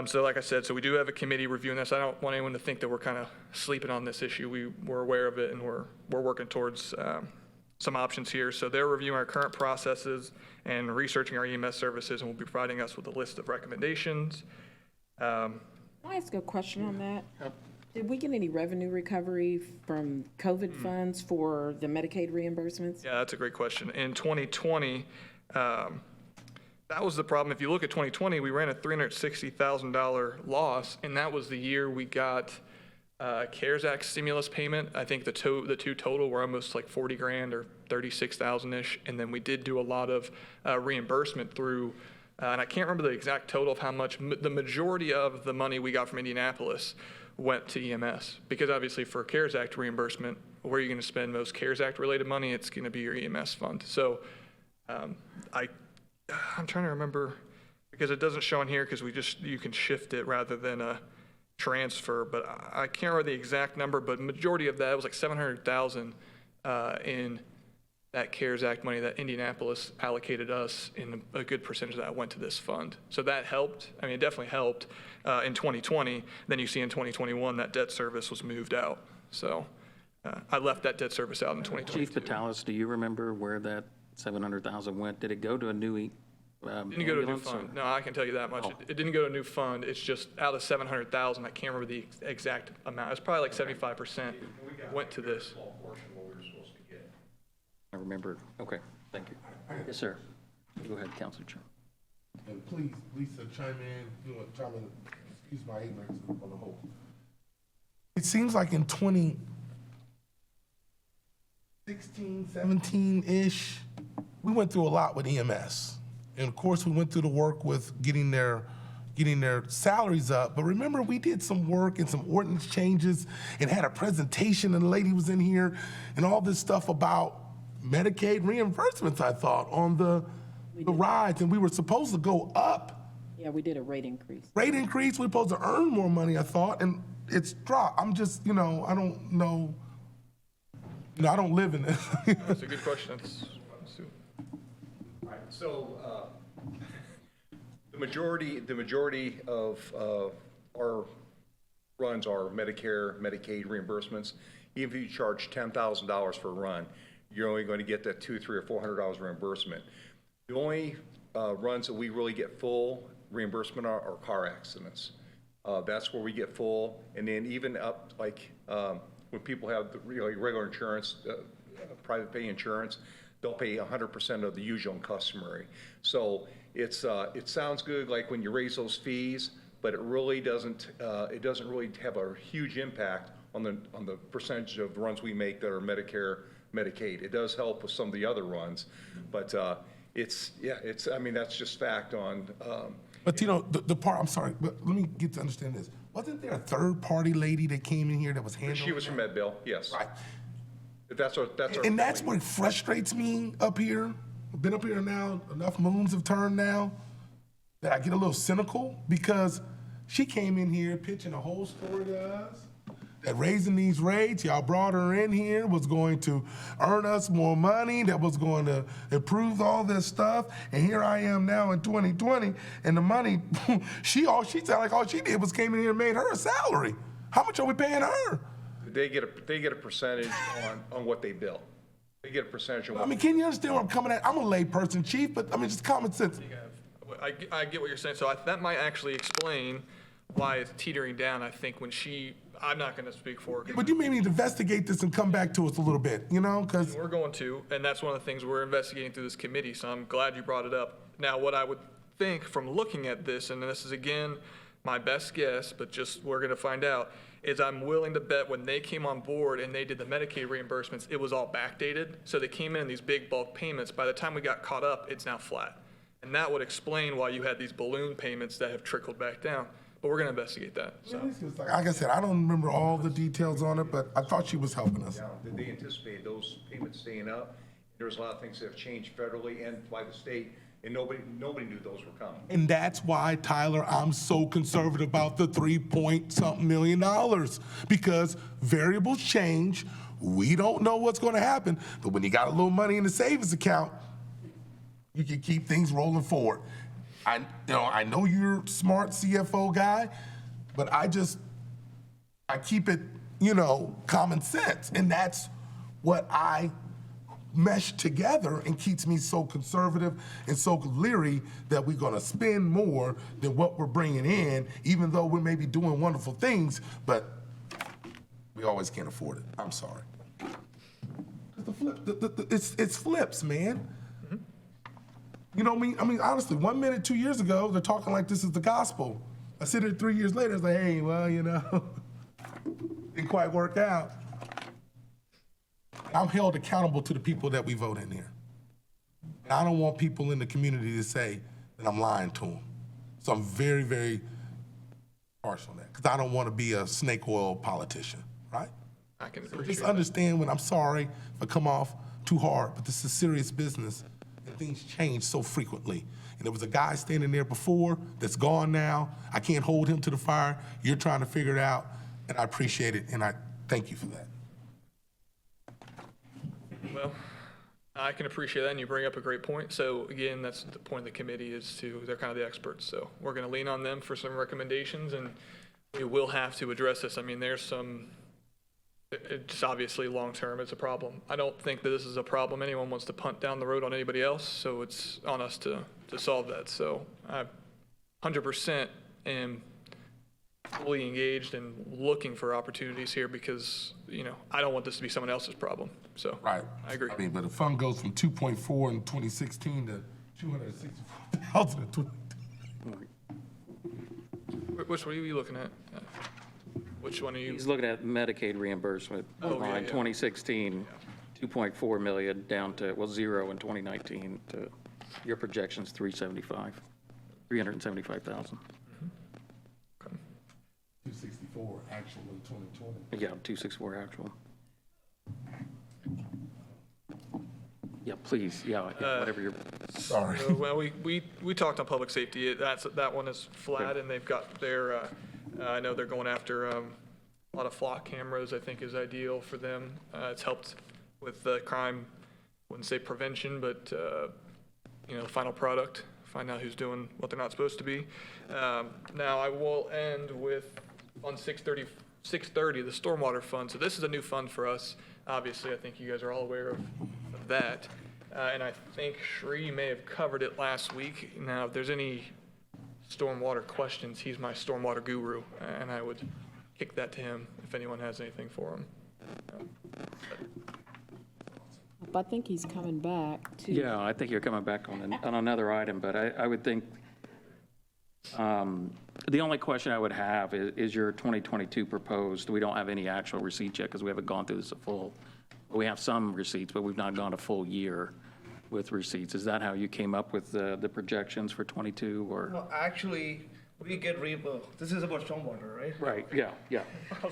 D: So like I said, so we do have a committee reviewing this. I don't want anyone to think that we're kind of sleeping on this issue. We're aware of it, and we're working towards some options here. So they're reviewing our current processes and researching our EMS services, and will be providing us with a list of recommendations.
E: Can I ask a question on that? Yep. Did we get any revenue recovery from COVID funds for the Medicaid reimbursements?
D: Yeah, that's a great question. In 2020, That was the problem. If you look at 2020, we ran a $360,000 loss, and that was the year we got CARES Act stimulus payment. I think the two total were almost like 40 grand or 36,000-ish, and then we did do a lot of reimbursement through, and I can't remember the exact total of how much. The majority of the money we got from Indianapolis went to EMS, because obviously for CARES Act reimbursement, where you're going to spend most CARES Act related money, it's going to be your EMS fund. So I'm trying to remember, because it doesn't show on here, because you can shift it rather than a transfer, but I can't remember the exact number, but majority of that was like 700,000 in that CARES Act money that Indianapolis allocated us, and a good percentage of that went to this fund. So that helped. I mean, it definitely helped in 2020. Then you see in 2021 that debt service was moved out. So I left that debt service out in 2022.
A: Chief Vitalis, do you remember where that 700,000 went? Did it go to a new
D: Didn't go to a new fund. No, I can tell you that much. It didn't go to a new fund. It's just out of 700,000. I can't remember the exact amount. It's probably like 75% went to this.
A: I remember. Okay, thank you. Yes, sir. Go ahead, Councilor Chair.
G: And please, Lisa, chime in, excuse my ignorance on the whole. It seems like in 2016, 17-ish, we went through a lot with EMS. And of course, we went through the work with getting their salaries up. But remember, we did some work and some ordinance changes and had a presentation, and the lady was in here, and all this stuff about Medicaid reimbursements, I thought, on the rides, and we were supposed to go up.
E: Yeah, we did a rate increase.
G: Rate increase, we're supposed to earn more money, I thought, and it's dropped. I'm just, I don't know. I don't live in it.
D: That's a good question.
H: So the majority of our runs are Medicare, Medicaid reimbursements. Even if you charge $10,000 for a run, you're only going to get that $200, $300, or $400 reimbursement. The only runs that we really get full reimbursement are car accidents. That's where we get full, and then even up like when people have the regular insurance, private pay insurance, they'll pay 100% of the usual and customary. So it sounds good like when you raise those fees, but it really doesn't. It doesn't really have a huge impact on the percentage of runs we make that are Medicare, Medicaid. It does help with some of the other runs, but I mean, that's just fact on.
G: But the part, I'm sorry, but let me get to understand this. Wasn't there a third-party lady that came in here that was handling?
H: She was from MedBill, yes.
G: Right.
H: That's our
G: And that's what frustrates me up here. I've been up here now, enough moons have turned now, that I get a little cynical, because she came in here pitching a whole story to us, that raising these rates, y'all brought her in here, was going to earn us more money, that was going to improve all this stuff, and here I am now in 2020, and the money, she sounded like all she did was came in here and made her a salary. How much are we paying her?
H: They get a percentage on what they bill. They get a percentage on what.
G: I mean, can you understand where I'm coming at? I'm a lay person, Chief, but I mean, just common sense.
D: I get what you're saying. So that might actually explain why it's teetering down. I think I'm not going to speak for her.
G: But you may need to investigate this and come back to us a little bit, because
D: we're going to, and that's one of the things we're investigating through this committee. So I'm glad you brought it up. Now, what I would think from looking at this, and this is again my best guess, but just we're going to find out, is I'm willing to bet when they came on board and they did the Medicaid reimbursements, it was all backdated. So they came in these big bulk payments. By the time we got caught up, it's now flat. And that would explain why you had these balloon payments that have trickled back down. But we're going to investigate that. So.
G: Like I said, I don't remember all the details on it, but I thought she was helping us.
H: They anticipated those payments staying up. There's a lot of things that have changed federally and by the state, and nobody knew those were coming.
G: And that's why, Tyler, I'm so conservative about the $3-point-something million, because variables change. We don't know what's going to happen, but when you got a little money in the savings account, you can keep things rolling forward. I know you're a smart CFO guy, but I keep it, common sense, and that's what I mesh together and keeps me so conservative and so leery that we're going to spend more than what we're bringing in, even though we may be doing wonderful things, but we always can't afford it. I'm sorry. It's flips, man. You know what I mean? I mean, honestly, 1 minute, 2 years ago, they're talking like this is the gospel. I sit here 3 years later, it's like, hey, well, you know, didn't quite work out. I'm held accountable to the people that we vote in here. And I don't want people in the community to say that I'm lying to them. So I'm very, very harsh on that, because I don't want to be a snake oil politician, right?
D: I can
G: So
D: appreciate
G: just
D: that.
G: understand when I'm sorry if I come off too hard, but this is serious business, and things change so frequently. And there was a guy standing there before that's gone now. I can't hold him to the fire. You're trying to figure it out, and I appreciate it, and I thank you for that.
D: Well, I can appreciate that, and you bring up a great point. So again, that's the point of the committee is they're kind of the experts. So we're going to lean on them for some recommendations, and we will have to address this. I mean, there's some, it's obviously long-term, it's a problem. I don't think that this is a problem anyone wants to punt down the road on anybody else, so it's on us to solve that. So I 100% am fully engaged and looking for opportunities here because, you know, I don't want this to be someone else's problem. So
G: Right.
D: I agree.
G: I mean, but the fund goes from 2.4 in 2016 to 264,000 in 20.
D: Which one are you looking at? Which one are you?
A: He's looking at Medicaid reimbursement.
D: Oh, yeah,
A: Line
D: yeah.
A: 2016, 2.4 million down to, well, 0 in 2019 to, your projection's 375,000.
G: 264 actual in 2020.
A: Yeah, 264 actual. Yeah, please, yeah, whatever you're,
G: Sorry.
D: Well, we talked on public safety. That one is flat, and they've got their, I know they're going after a lot of flock cameras, I think is ideal for them. It's helped with the crime, wouldn't say prevention, but, you know, final product, find out who's doing what they're not supposed to be. Now, I will end with on 630, the stormwater fund. So this is a new fund for us. Obviously, I think you guys are all aware of that. And I think Sri may have covered it last week. Now, if there's any stormwater questions, he's my stormwater guru, and I would kick that to him if anyone has anything for him.
E: I think he's coming back to.
A: yeah, I think you're coming back on another item, but I would think, the only question I would have is your 2022 proposed. We don't have any actual receipts yet because we haven't gone through this a full, we have some receipts, but we've not gone a full year with receipts. Is that how you came up with the projections for 22 or?
I: No, actually, we get this is about stormwater, right?
A: Right, yeah.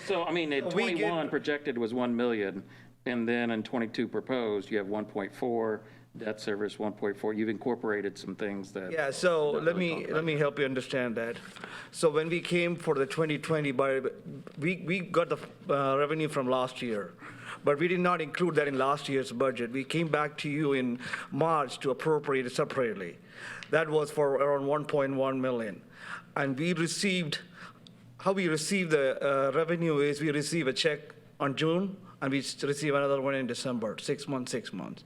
A: So, I mean, in
I: We get-
A: 21 projected was 1 million, and then in 22 proposed, you have 1.4, debt service 1.4. You've incorporated some things that.
I: Yeah, so
A: that
I: let
A: really
I: me
A: talk
I: let me help you understand that. So when we came for the 2020, we got the revenue from last year, but we did not include that in last year's budget. We came back to you in March to appropriate it separately. That was for around 1.1 million, and we received. How we receive the revenue is we receive a check on June, and we receive another one in December, 6 months.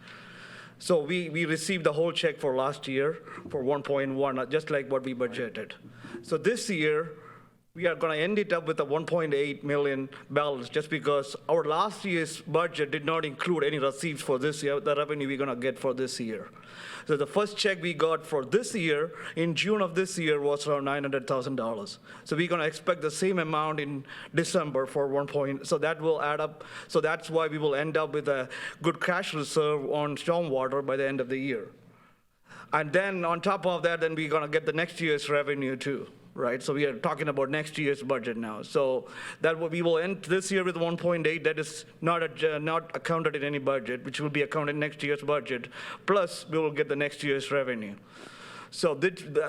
I: So we received the whole check for last year for 1.1, just like what we budgeted. So this year, we are going to end it up with a 1.8 million balance just because our last year's budget did not include any receipts for this year, the revenue we're going to get for this year. So the first check we got for this year, in June of this year, was around $900,000. So we're going to expect the same amount in December for 1 point. So that will add up. So that's why we will end up with a good cash reserve on stormwater by the end of the year. And then on top of that, then we're going to get the next year's revenue too. Right, so we are talking about next year's budget now. So that we will end this year with 1.8. That is not accounted in any budget, which will be accounted in next year's budget. Plus, we will get the next year's revenue. So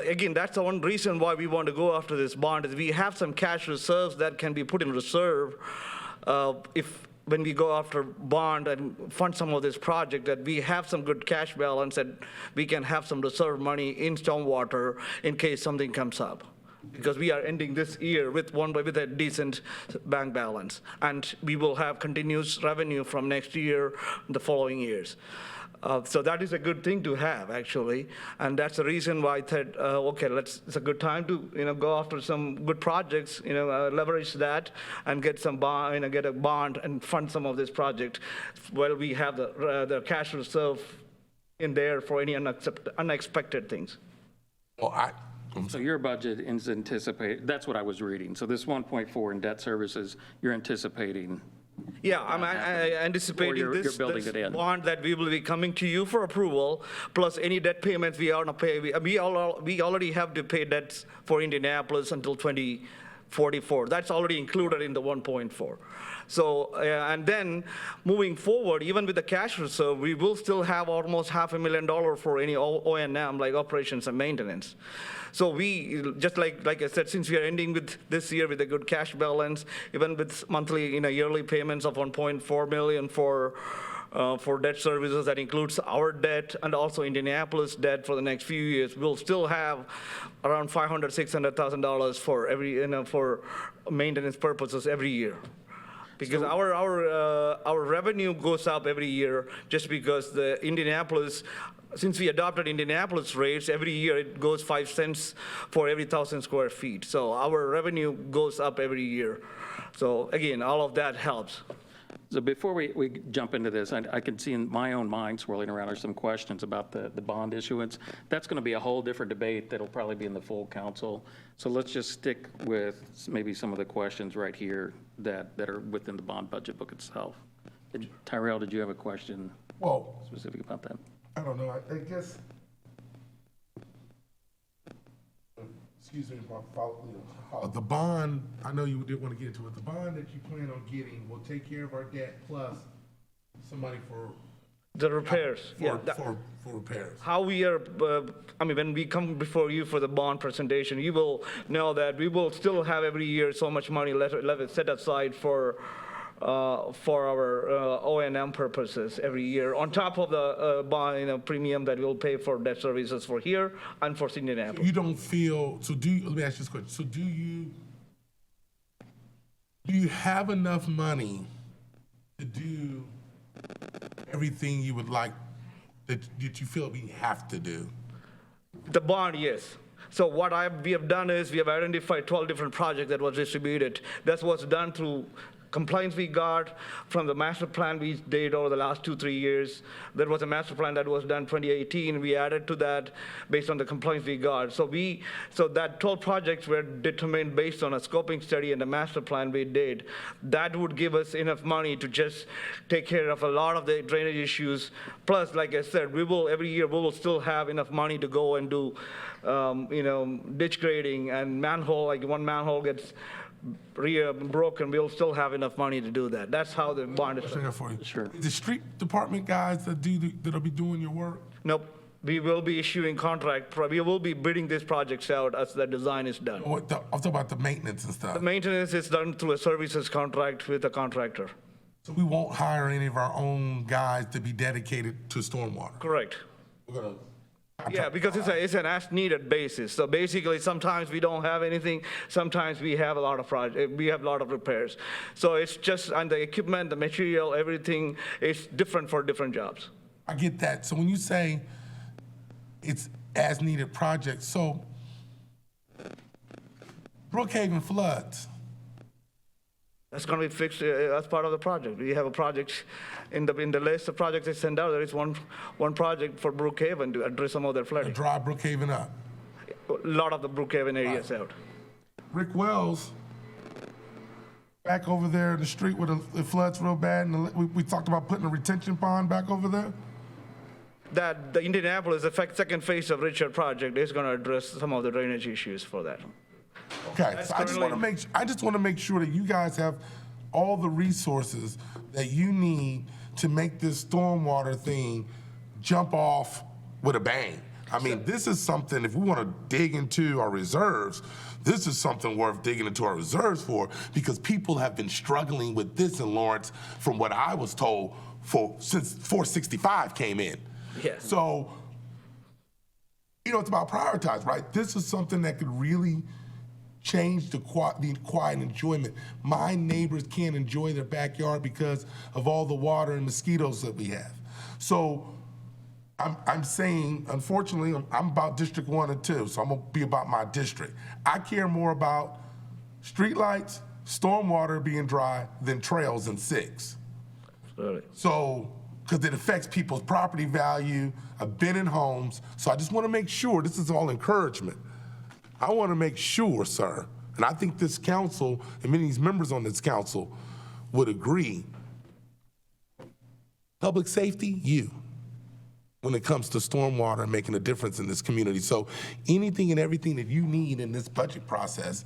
I: again, that's the one reason why we want to go after this bond is we have some cash reserves that can be put in reserve when we go after bond and fund some of this project, that we have some good cash balance and we can have some reserve money in stormwater in case something comes up. Because we are ending this year with a decent bank balance, and we will have continuous revenue from next year, the following years. So that is a good thing to have, actually, and that's the reason why I said, okay, it's a good time to go after some good projects, leverage that and get some bond, get a bond and fund some of this project. Well, we have the cash reserve in there for any unexpected things.
G: Well,
A: So your budget is anticipated, that's what I was reading. So this 1.4 in debt services, you're anticipating.
I: Yeah, I anticipating
A: Or you're
I: this
A: building it in.
I: bond that we will be coming to you for approval, plus any debt payments we are going to pay. We already have to pay debts for Indianapolis until 2044. That's already included in the 1.4. So, and then moving forward, even with the cash reserve, we will still have almost $500,000 for any O&M, like operations and maintenance. So we, just like I said, since we are ending with this year with a good cash balance, even with monthly, yearly payments of $1.4 million for debt services, that includes our debt and also Indianapolis debt for the next few years, we'll still have around $500,000-$600,000 for for maintenance purposes every year. Because our revenue goes up every year just because the Indianapolis, since we adopted Indianapolis rates, every year it goes 5 cents for every 1,000 square feet. So our revenue goes up every year. So again, all of that helps.
A: So before we jump into this, I can see in my own mind swirling around are some questions about the bond issuance. That's going to be a whole different debate that'll probably be in the full council. So let's just stick with maybe some of the questions right here that are within the bond budget book itself. Tyrell, did you have a question specific about that?
G: I don't know. I guess. Excuse me, the bond, I know you did want to get into it. The bond that you plan on getting will take care of our debt plus some money for
I: the repairs.
G: For repairs.
I: How we are, when we come before you for the bond presentation, you will know that we will still have every year so much money set aside for our O&M purposes every year, on top of the bond premium that we'll pay for debt services for here and for Indianapolis.
G: You don't feel, let me ask you this question. So do you have enough money to do everything you would like, that you feel we have to do?
I: The bond, yes. So what we have done is we have identified 12 different projects that was distributed. That was done through complaints we got from the master plan we did over the last 2-3 years. There was a master plan that was done 2018. We added to that based on the complaints we got. So that 12 projects were determined based on a scoping study and the master plan we did. That would give us enough money to just take care of a lot of the drainage issues. Plus, like I said, every year we will still have enough money to go and do ditch grading and manhole, like one manhole gets broken, we'll still have enough money to do that. That's how the bond is.
G: For you. Sure. The street department guys that'll be doing your work?
I: Nope. We will be issuing contract. We will be bidding these projects out as the design is done.
G: I'm talking about the maintenance and stuff.
I: The maintenance is done through a services contract with a contractor.
G: So we won't hire any of our own guys to be dedicated to stormwater?
I: Correct.
G: We're gonna
I: Yeah, because it's an as-needed basis. So basically, sometimes we don't have anything. Sometimes we have a lot of we have a lot of repairs. So it's just, and the equipment, the material, everything is different for different jobs.
G: I get that. So when you say it's as-needed projects, so Brookhaven Floods.
I: That's going to be fixed as part of the project. We have a project in the list of projects they send out. There is one project for Brookhaven to address some of their flooding.
G: Dry Brookhaven up.
I: A lot of the Brookhaven areas out.
G: Rick Wells, back over there in the street where it floods real bad, and we talked about putting a retention pond back over there.
I: That the Indianapolis, the second phase of Richard project, is going to address some of the drainage issues for that.
G: Okay, so I just want to make sure that you guys have all the resources that you need to make this stormwater thing jump off with a bang. I mean, this is something, if we want to dig into our reserves, this is something worth digging into our reserves for, because people have been struggling with this in Lawrence, from what I was told, since 465 came in.
I: Yes.
G: So, it's about prioritize, right? This is something that could really change the quiet enjoyment. My neighbors can't enjoy their backyard because of all the water and mosquitoes that we have. So I'm saying, unfortunately, I'm about District 1 and 2, so I'm gonna be about my district. I care more about streetlights, stormwater being dry than trails in 6.
I: Really?
G: So because it affects people's property value. I've been in homes, so I just want to make sure, this is all encouragement. I want to make sure, sir, and I think this council and many of these members on this council would agree, public safety, you, when it comes to stormwater and making a difference in this community. So anything and everything that you need in this budget process,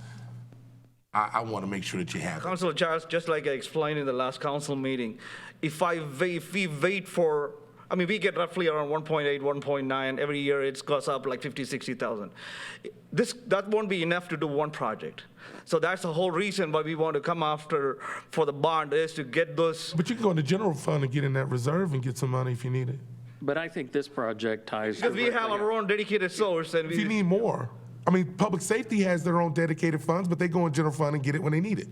G: I want to make sure that you have it.
I: Councilor Charles, just like I explained in the last council meeting, if we wait for, I mean, we get roughly around 1.8, 1.9 every year. It goes up like 50, 60,000. That won't be enough to do one project. So that's the whole reason why we want to come after for the bond is to get those.
G: But you can go in the general fund and get in that reserve and get some money if you need it.
A: But I think this project ties.
I: Because we have our own dedicated source, and
G: If you need more, I mean, public safety has their own dedicated funds, but they go in general fund and get it when they need it.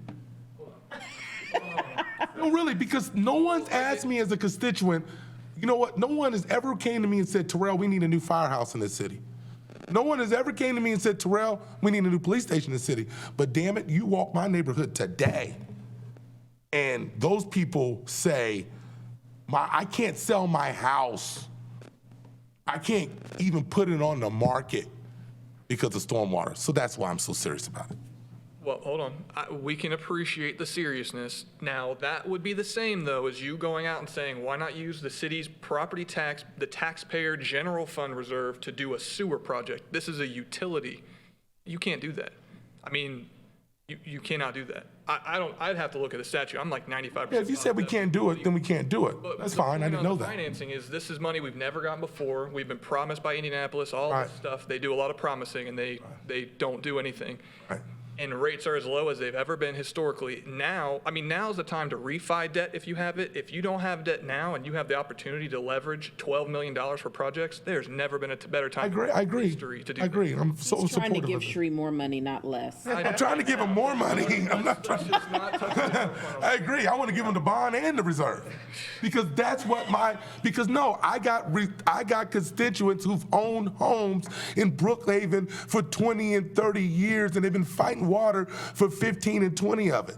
G: No, really, because no one's asked me as a constituent, you know what, no one has ever came to me and said, Terrell, we need a new firehouse in this city. No one has ever came to me and said, Terrell, we need a new police station in the city. But damn it, you walk my neighborhood today, and those people say, I can't sell my house. I can't even put it on the market because of stormwater. So that's why I'm so serious about it.
D: Well, hold on. We can appreciate the seriousness. Now, that would be the same, though, as you going out and saying, why not use the city's property tax, the taxpayer general fund reserve to do a sewer project? This is a utility. You can't do that. I mean, you cannot do that. I'd have to look at the statute. I'm like 95%.
G: Yeah, if you said we can't do it, then we can't do it.
D: But
G: That's
D: the
G: fine, I
D: point
G: didn't
D: on
G: know
D: the
G: that.
D: Financing is, this is money we've never gotten before. We've been promised by Indianapolis, all
G: Right.
D: this stuff. They do a lot of promising, and they don't do anything.
G: Right.
D: And rates are as low as they've ever been historically. Now, I mean, now's the time to refi debt if you have it. If you don't have debt now and you have the opportunity to leverage $12 million for projects, there's never been a better time
G: I agree.
D: in history to do
G: I agree.
D: that.
G: I'm so
E: He's trying to
G: supportive
E: give
G: of it.
E: Sri more money, not less.
G: I'm trying to give him more money. I'm not trying. I agree. I want to give him the bond and the reserve, because that's what I got constituents who've owned homes in Brookhaven for 20 and 30 years, and they've been fighting water for 15 and 20 of it.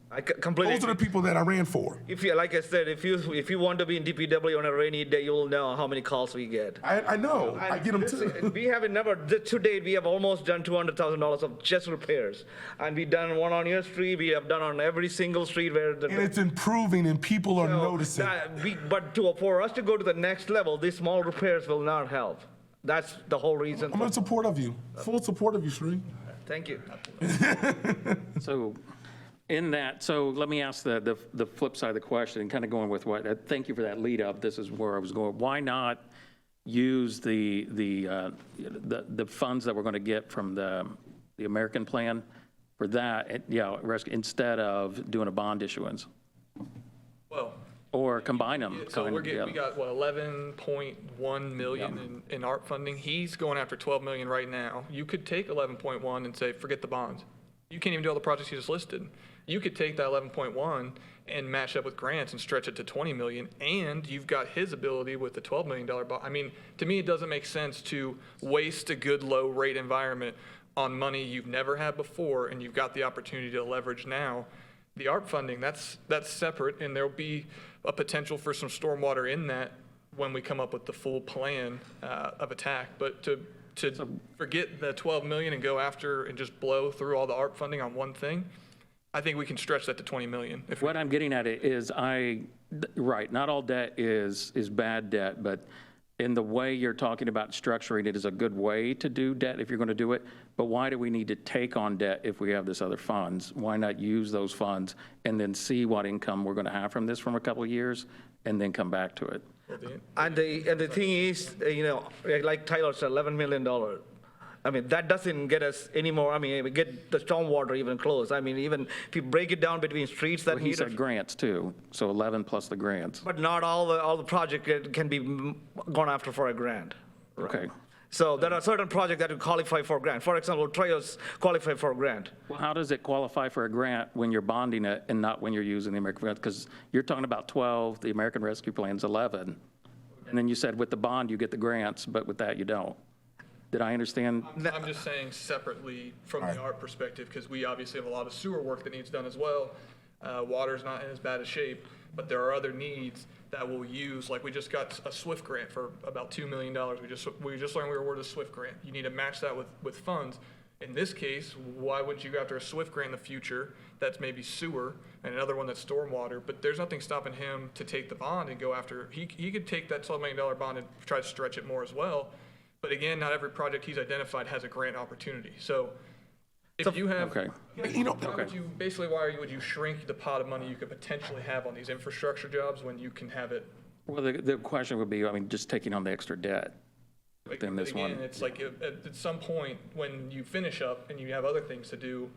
I: I completely.
G: Those are the people that I ran for.
I: If you, like I said, if you want to be in DPW on a rainy day, you'll know how many calls we get.
G: I know. I get them too.
I: We haven't never, to date, we have almost done $200,000 of just repairs. And we've done one on your street, we have done on every single street where the.
G: And it's improving, and people are
I: So
G: noticing.
I: for us to go to the next level, these small repairs will not help. That's the whole reason.
G: I'm in support of you. Full support of you, Sri.
I: Thank you.
A: So in that, so let me ask the flip side of the question, and kind of going with what, thank you for that lead up. This is where I was going. Why not use the funds that we're going to get from the American plan for that, instead of doing a bond issuance?
D: Well,
A: Or combine them.
D: so we got, what, 11.1 million in ARP funding. He's going after 12 million right now. You could take 11.1 and say, forget the bonds. You can't even do all the projects you just listed. You could take that 11.1 and match up with grants and stretch it to 20 million, and you've got his ability with the $12 million bond. I mean, to me, it doesn't make sense to waste a good low rate environment on money you've never had before, and you've got the opportunity to leverage now. The ARP funding, that's separate, and there'll be a potential for some stormwater in that when we come up with the full plan of attack. But to forget the 12 million and go after and just blow through all the ARP funding on one thing, I think we can stretch that to 20 million.
A: What I'm getting at it is right, not all debt is bad debt, but in the way you're talking about structuring it is a good way to do debt if you're going to do it. But why do we need to take on debt if we have this other funds? Why not use those funds and then see what income we're going to have from this from a couple of years and then come back to it?
I: And the thing is, like Tyler said, $11 million. I mean, that doesn't get us any more. I mean, we get the stormwater even close. I mean, even if you break it down between streets that
A: He said grants too, so 11 plus the grants.
I: But not all the project can be gone after for a grant.
A: Okay.
I: So there are certain projects that will qualify for a grant. For example, Trios qualify for a grant.
A: Well, how does it qualify for a grant when you're bonding it and not when you're using the American Rescue? Because you're talking about 12, the American Rescue Plan's 11. And then you said with the bond, you get the grants, but with that, you don't. Did I understand?
D: I'm just saying separately from the ARP perspective, because we obviously have a lot of sewer work that needs done as well. Water's not in as bad a shape, but there are other needs that we'll use. Like we just got a SWIFT grant for about $2 million. We just learned we were awarded a SWIFT grant. You need to match that with funds. In this case, why wouldn't you go after a SWIFT grant in the future that's maybe sewer and another one that's stormwater? But there's nothing stopping him to take the bond and go after, he could take that $12 million bond and try to stretch it more as well. But again, not every project he's identified has a grant opportunity. So if you have,
A: Okay.
D: why would you shrink the pot of money you could potentially have on these infrastructure jobs when you can have it?
A: Well, the question would be, I mean, just taking on the extra debt within this one.
D: Again, it's like at some point when you finish up and you have other things to do,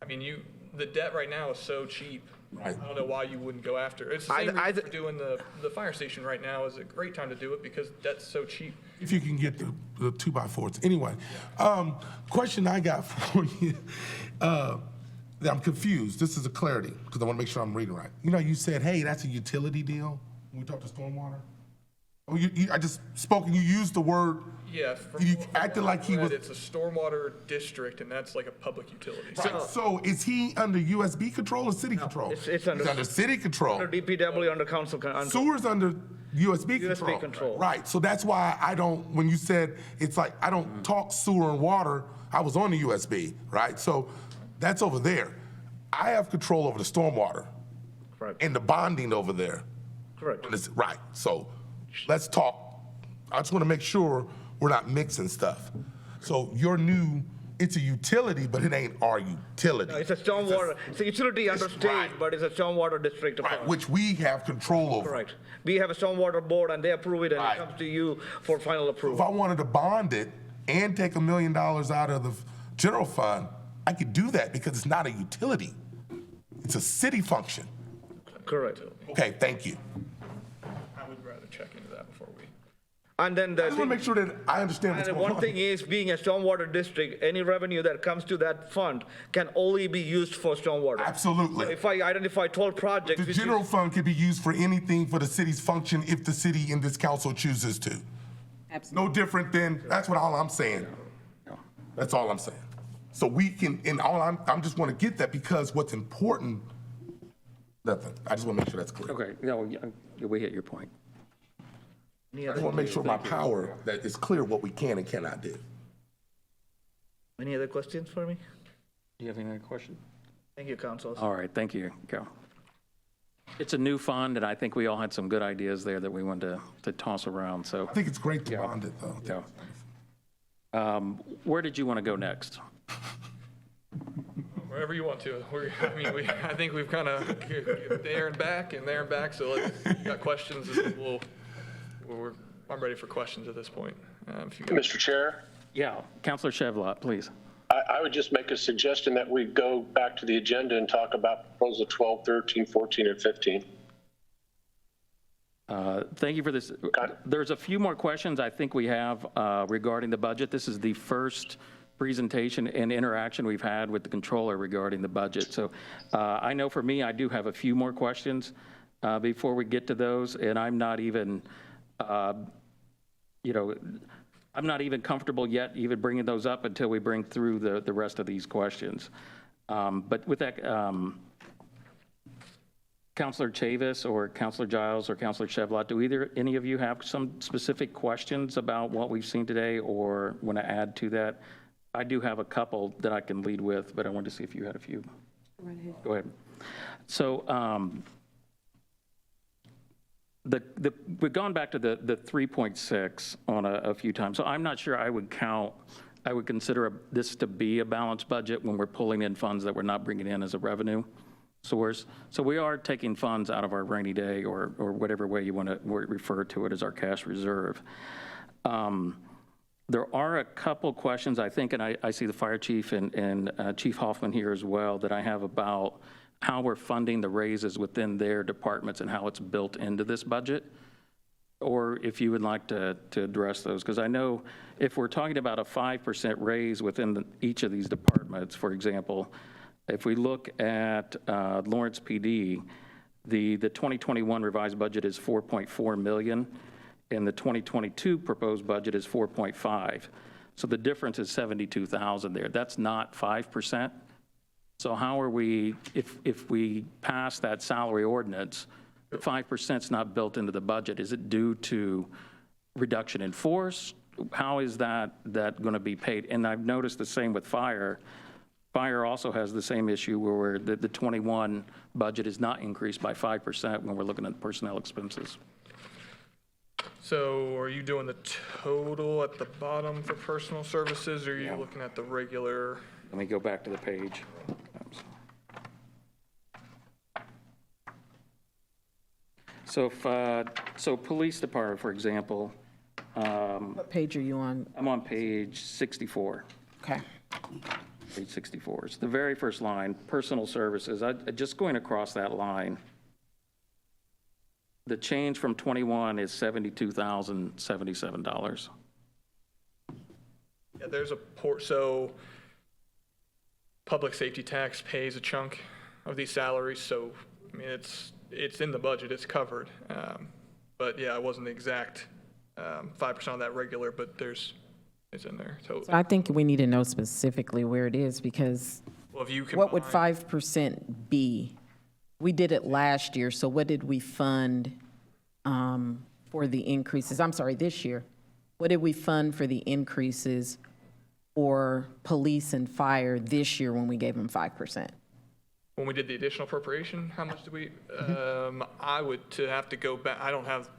D: I mean, the debt right now is so cheap.
G: Right.
D: I don't know why you wouldn't go after it. It's the same reason for doing the fire station right now is a great time to do it because debt's so cheap.
G: If you can get the 2x4s. Anyway, question I got for you, that I'm confused. This is a clarity, because I want to make sure I'm reading right. You know, you said, hey, that's a utility deal when we talked to stormwater? Oh, I just spoke and you used the word.
D: Yeah.
G: You acted like he was.
D: It's a stormwater district, and that's like a public utility.
G: Right. So is he under USB control or city control?
I: It's
G: He's
I: under-
G: under city control.
I: Under DPW, under council.
G: Sewer's under USB control.
I: control.
G: Right, so that's why I don't, when you said, it's like, I don't talk sewer and water, I was on the USB, right? So that's over there. I have control over the stormwater.
I: Correct.
G: And the bonding over there.
I: Correct.
G: Right, so let's talk. I just want to make sure we're not mixing stuff. So your new, it's a utility, but it ain't our utility.
I: It's a stormwater, it's a utility under state,
G: right.
I: but it's a stormwater district.
G: Right, which we have control over.
I: Correct. We have a stormwater board and they approve it and
G: Right.
I: it comes to you for final
G: If
I: approval.
G: I wanted to bond it and take $1 million out of the general fund, I could do that because it's not a utility. It's a city function.
I: Correct.
G: Okay, thank you.
D: I would rather check into that before we.
I: And then
G: I just want to make sure that I understand what's
I: and
G: going
I: one
G: on.
I: thing is, being a stormwater district, any revenue that comes to that fund can only be used for stormwater.
G: Absolutely.
I: So if I identify 12 projects.
G: The
I: which
G: general
I: is-
G: fund can be used for anything for the city's function if the city and this council chooses to.
E: Absolutely.
G: No different than, that's what all I'm saying. That's all I'm saying. So we can, and all I'm just want to get that because what's important, nothing. I just want to make sure that's clear.
A: Okay, no, we hit your point.
G: I just want to make sure my power, that it's clear what we can and cannot do.
I: Any other questions for me?
A: Do you have any other questions?
I: Thank you, councilors.
A: All right, thank you. Go. It's a new fund, and I think we all had some good ideas there that we wanted to toss around, so.
G: I think it's great to bond it though.
A: Yeah. Where did you want to go next?
D: Wherever you want to. I think we've kind of there and back, so let's, got questions, I'm ready for questions at this point. If you got-
C: Mr. Chair,
A: Yeah, Counselor Chevlot, please.
C: I would just make a suggestion that we go back to the agenda and talk about proposal 12, 13, 14, and 15.
A: Thank you for this. There's a few more questions I think we have regarding the budget. This is the first presentation and interaction we've had with the controller regarding the budget. So I know for me, I do have a few more questions before we get to those, and I'm not even, I'm not even comfortable yet even bringing those up until we bring through the rest of these questions. But with that, Counselor Chavis or Counselor Giles or Counselor Chevlot, do any of you have some specific questions about what we've seen today or want to add to that? I do have a couple that I can lead with, but I wanted to see if you had a few. Go ahead. So we've gone back to the 3.6 on a few times. So I'm not sure I would consider this to be a balanced budget when we're pulling in funds that we're not bringing in as a revenue source. So we are taking funds out of our rainy day or whatever way you want to refer to it as our cash reserve. There are a couple questions, I think, and I see the fire chief and Chief Hoffman here as well, that I have about how we're funding the raises within their departments and how it's built into this budget, or if you would like to address those. Because I know if we're talking about a 5% raise within each of these departments, for example, if we look at Lawrence PD, the 2021 revised budget is $4.4 million, and the 2022 proposed budget is 4.5. So the difference is 72,000 there. That's not 5%. So how are we, if we pass that salary ordinance, the 5% not built into the budget, is it due to reduction in force? How is that going to be paid? And I've noticed the same with fire. Fire also has the same issue where the 21 budget is not increased by 5% when we're looking at personnel expenses.
D: So are you doing the total at the bottom for personal services, or are you looking at the regular?
A: Let me go back to the page. So so police department, for example,
E: What page are you on?
A: I'm on page 64.
E: Okay.
A: Page 64. It's the very first line, personal services. Just going across that line, the change from 21 is $72,077.
D: Yeah, there's a so public safety tax pays a chunk of these salaries, so, I mean, it's in the budget, it's covered. But yeah, it wasn't the exact 5% on that regular, but it's in there. So
E: So I think we need to know specifically where it is, because
D: well, if you
E: what would
D: combine-
E: 5% be? We did it last year, so what did we fund for the increases? I'm sorry, this year. What did we fund for the increases for police and fire this year when we gave them 5%?
D: when we did the additional appropriation, how much did we, I would have to go back, I don't have,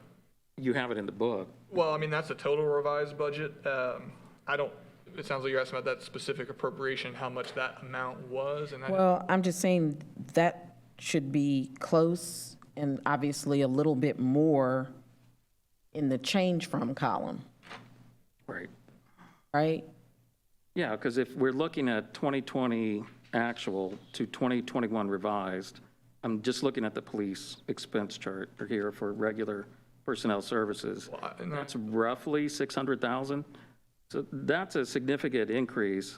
A: You have it in the book.
D: well, I mean, that's a total revised budget. It sounds like you're asking about that specific appropriation, how much that amount was, and
E: Well, I'm just saying that should be close and obviously a little bit more in the change from column,
A: Right.
E: right?
A: Yeah, because if we're looking at 2020 actual to 2021 revised, I'm just looking at the police expense chart here for regular personnel services.
D: and
A: That's roughly 600,000. So that's a significant increase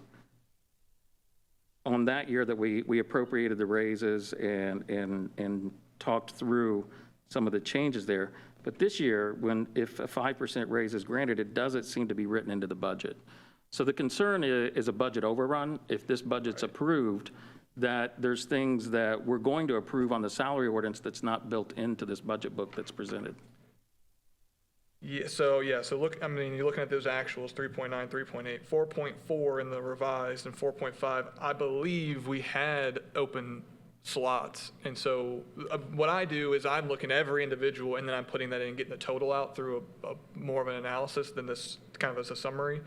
A: on that year that we appropriated the raises and talked through some of the changes there. But this year, if a 5% raise is granted, it doesn't seem to be written into the budget. So the concern is a budget overrun. If this budget's approved, that there's things that we're going to approve on the salary ordinance that's not built into this budget book that's presented.
D: so look, I mean, you're looking at those actuals, 3.9, 3.8, 4.4 in the revised, and 4.5. I believe we had open slots. And so what I do is I'm looking at every individual, and then I'm putting that in and getting the total out through a more of an analysis than this kind of as a summary.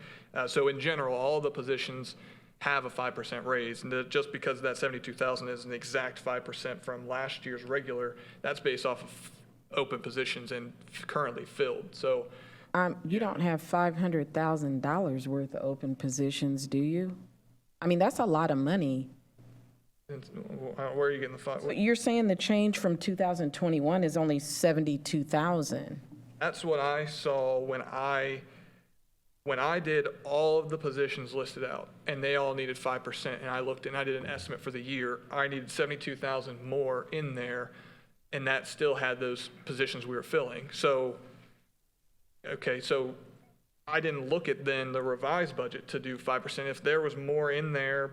D: So in general, all the positions have a 5% raise. And just because that 72,000 is an exact 5% from last year's regular, that's based off of open positions and currently filled. So
E: You don't have $500,000 worth of open positions, do you? I mean, that's a lot of money.
D: where are you getting the five?
E: But you're saying the change from 2021 is only 72,000.
D: That's what I saw when I did all of the positions listed out, and they all needed 5%, and I looked and I did an estimate for the year. I needed 72,000 more in there, and that still had those positions we were filling. So, okay, so I didn't look at then the revised budget to do 5%. If there was more in there,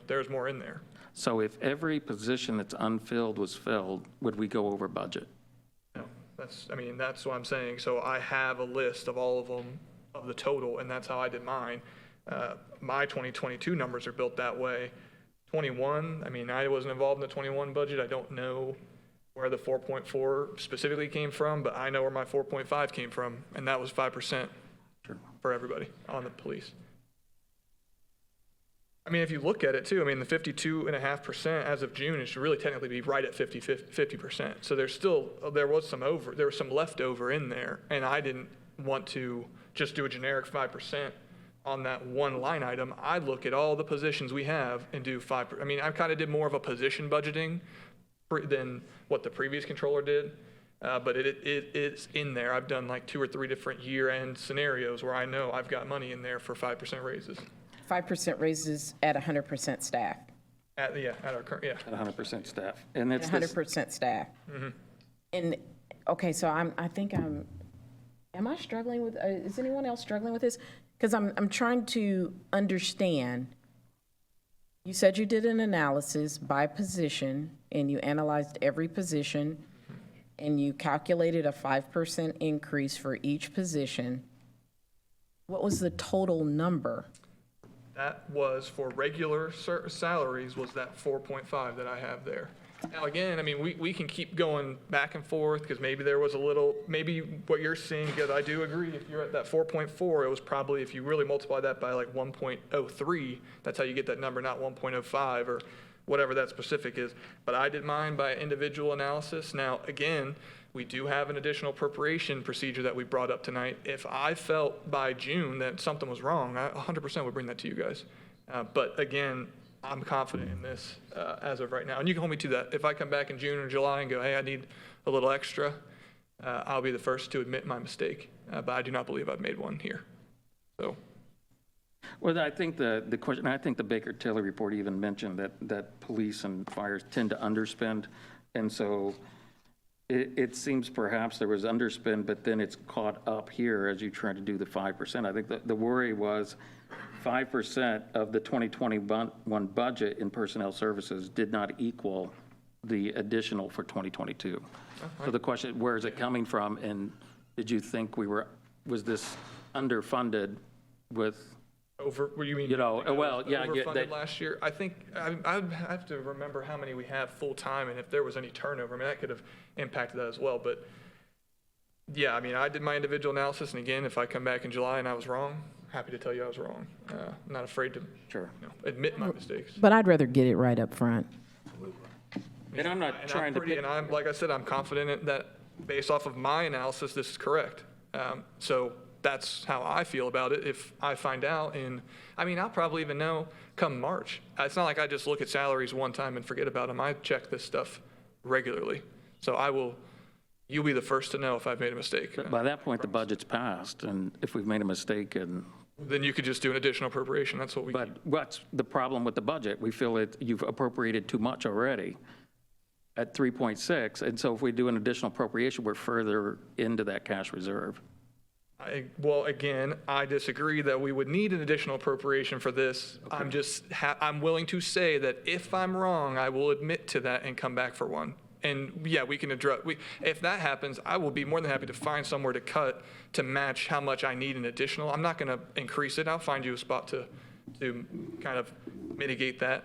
D: there's more in there.
A: So if every position that's unfilled was filled, would we go over budget?
D: No, that's what I'm saying. So I have a list of all of them, of the total, and that's how I did mine. My 2022 numbers are built that way. 21, I wasn't involved in the 21 budget. I don't know where the 4.4 specifically came from, but I know where my 4.5 came from, and that was 5% for everybody on the police. If you look at it too, the 52.5% as of June is really technically be right at 50%. So there was some leftover in there, and I didn't want to just do a generic 5% on that one line item. I look at all the positions we have and do 5%. I kind of did more of a position budgeting than what the previous controller did, but it's in there. I've done like 2 or 3 different year-end scenarios where I know I've got money in there for 5% raises.
E: 5% raises at 100% staff.
D: At our current,
A: At 100% staff. And it's
E: 100% staff.
D: Mm-hmm.
E: And, okay, so am I struggling with, is anyone else struggling with this? Because I'm trying to understand You said you did an analysis by position, and you analyzed every position, and you calculated a 5% increase for each position. What was the total number?
D: That was for regular salaries was that 4.5 that I have there. Now, again, I mean, we can keep going back and forth because maybe there was a little, maybe what you're seeing, because I do agree, if you're at that 4.4, it was probably, if you really multiply that by like 1.03, that's how you get that number, not 1.05 or whatever that specific is. But I did mine by individual analysis. Now, again, we do have an additional appropriation procedure that we brought up tonight. If I felt by June that something was wrong, I 100% would bring that to you guys. But again, I'm confident in this as of right now. And you can hold me to that. If I come back in June or July and go, hey, I need a little extra, I'll be the first to admit my mistake. But I do not believe I've made one here. So.
A: Well, I think the question, I think the Baker-Tilly report even mentioned that police and fires tend to underspend. And so it seems perhaps there was underspend, but then it's caught up here as you try to do the 5%. I think the worry was 5% of the 2021 budget in personnel services did not equal the additional for 2022. So the question, where is it coming from? And did you think was this underfunded with?
D: Over, what do you mean?
A: You know, well, yeah.
D: Overfunded last year? I think, I have to remember how many we have full-time and if there was any turnover. I mean, that could have impacted that as well. But yeah, I mean, I did my individual analysis. And again, if I come back in July and I was wrong, happy to tell you I was wrong. I'm not afraid to admit my mistakes.
E: But I'd rather get it right up front.
A: And I'm not trying to pick.
D: And I'm, like I said, I'm confident that based off of my analysis, this is correct. So that's how I feel about it. If I find out I mean, I'll probably even know come March. It's not like I just look at salaries one time and forget about them. I check this stuff regularly. So you'll be the first to know if I've made a mistake.
A: But by that point, the budget's passed, and if we've made a mistake and.
D: Then you could just do an additional appropriation. That's what we.
A: But what's the problem with the budget? We feel you've appropriated too much already at 3.6. And so if we do an additional appropriation, we're further into that cash reserve.
D: Well, again, I disagree that we would need an additional appropriation for this. Okay. I'm willing to say that if I'm wrong, I will admit to that and come back for one. And yeah, we can address, if that happens, I will be more than happy to find somewhere to cut to match how much I need in additional. I'm not going to increase it. I'll find you a spot to kind of mitigate that.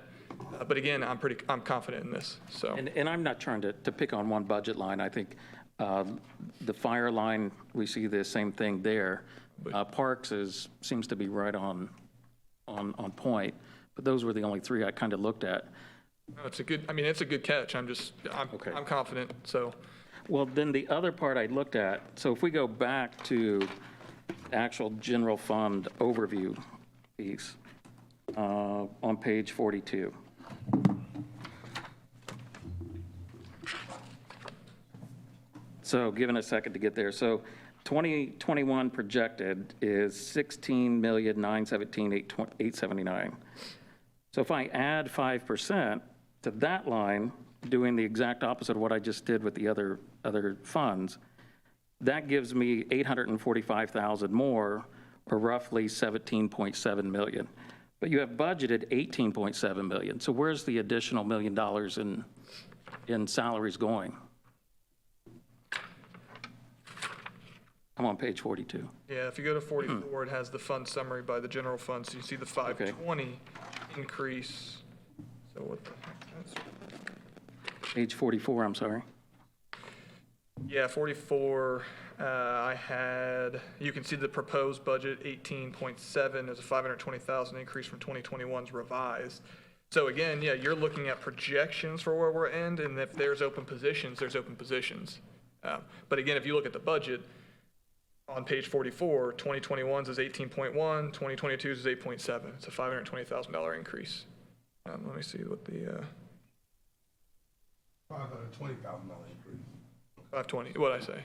D: But again, I'm confident in this. So.
A: And I'm not trying to pick on one budget line. I think the fire line, we see the same thing there. Parks seems to be right on point. But those were the only three I kind of looked at.
D: No, it's a good catch. I'm confident, so.
A: Well, then the other part I looked at, so if we go back to actual general fund overview piece on page 42. So given a second to get there. So 2021 projected is $16,917,879. So if I add 5% to that line, doing the exact opposite of what I just did with the other funds, that gives me $845,000 more, or roughly $17.7 million. But you have budgeted $18.7 million. So where's the additional $1 million in salaries going? I'm on page 42.
D: Yeah, if you go to 44, it has the fund summary by the general fund. So you see the 520 increase. So what the heck?
A: Page 44, I'm sorry.
D: Yeah, 44, you can see the proposed budget, 18.7, is a 520,000 increase from 2021's revised. So again, yeah, you're looking at projections for where we're end, and if there's open positions, there's open positions. But again, if you look at the budget, on page 44, 2021's is 18.1, 2022's is 8.7. It's a $520,000 increase. Let me see what the
G: $520,000 increase.
D: 520. What'd I say?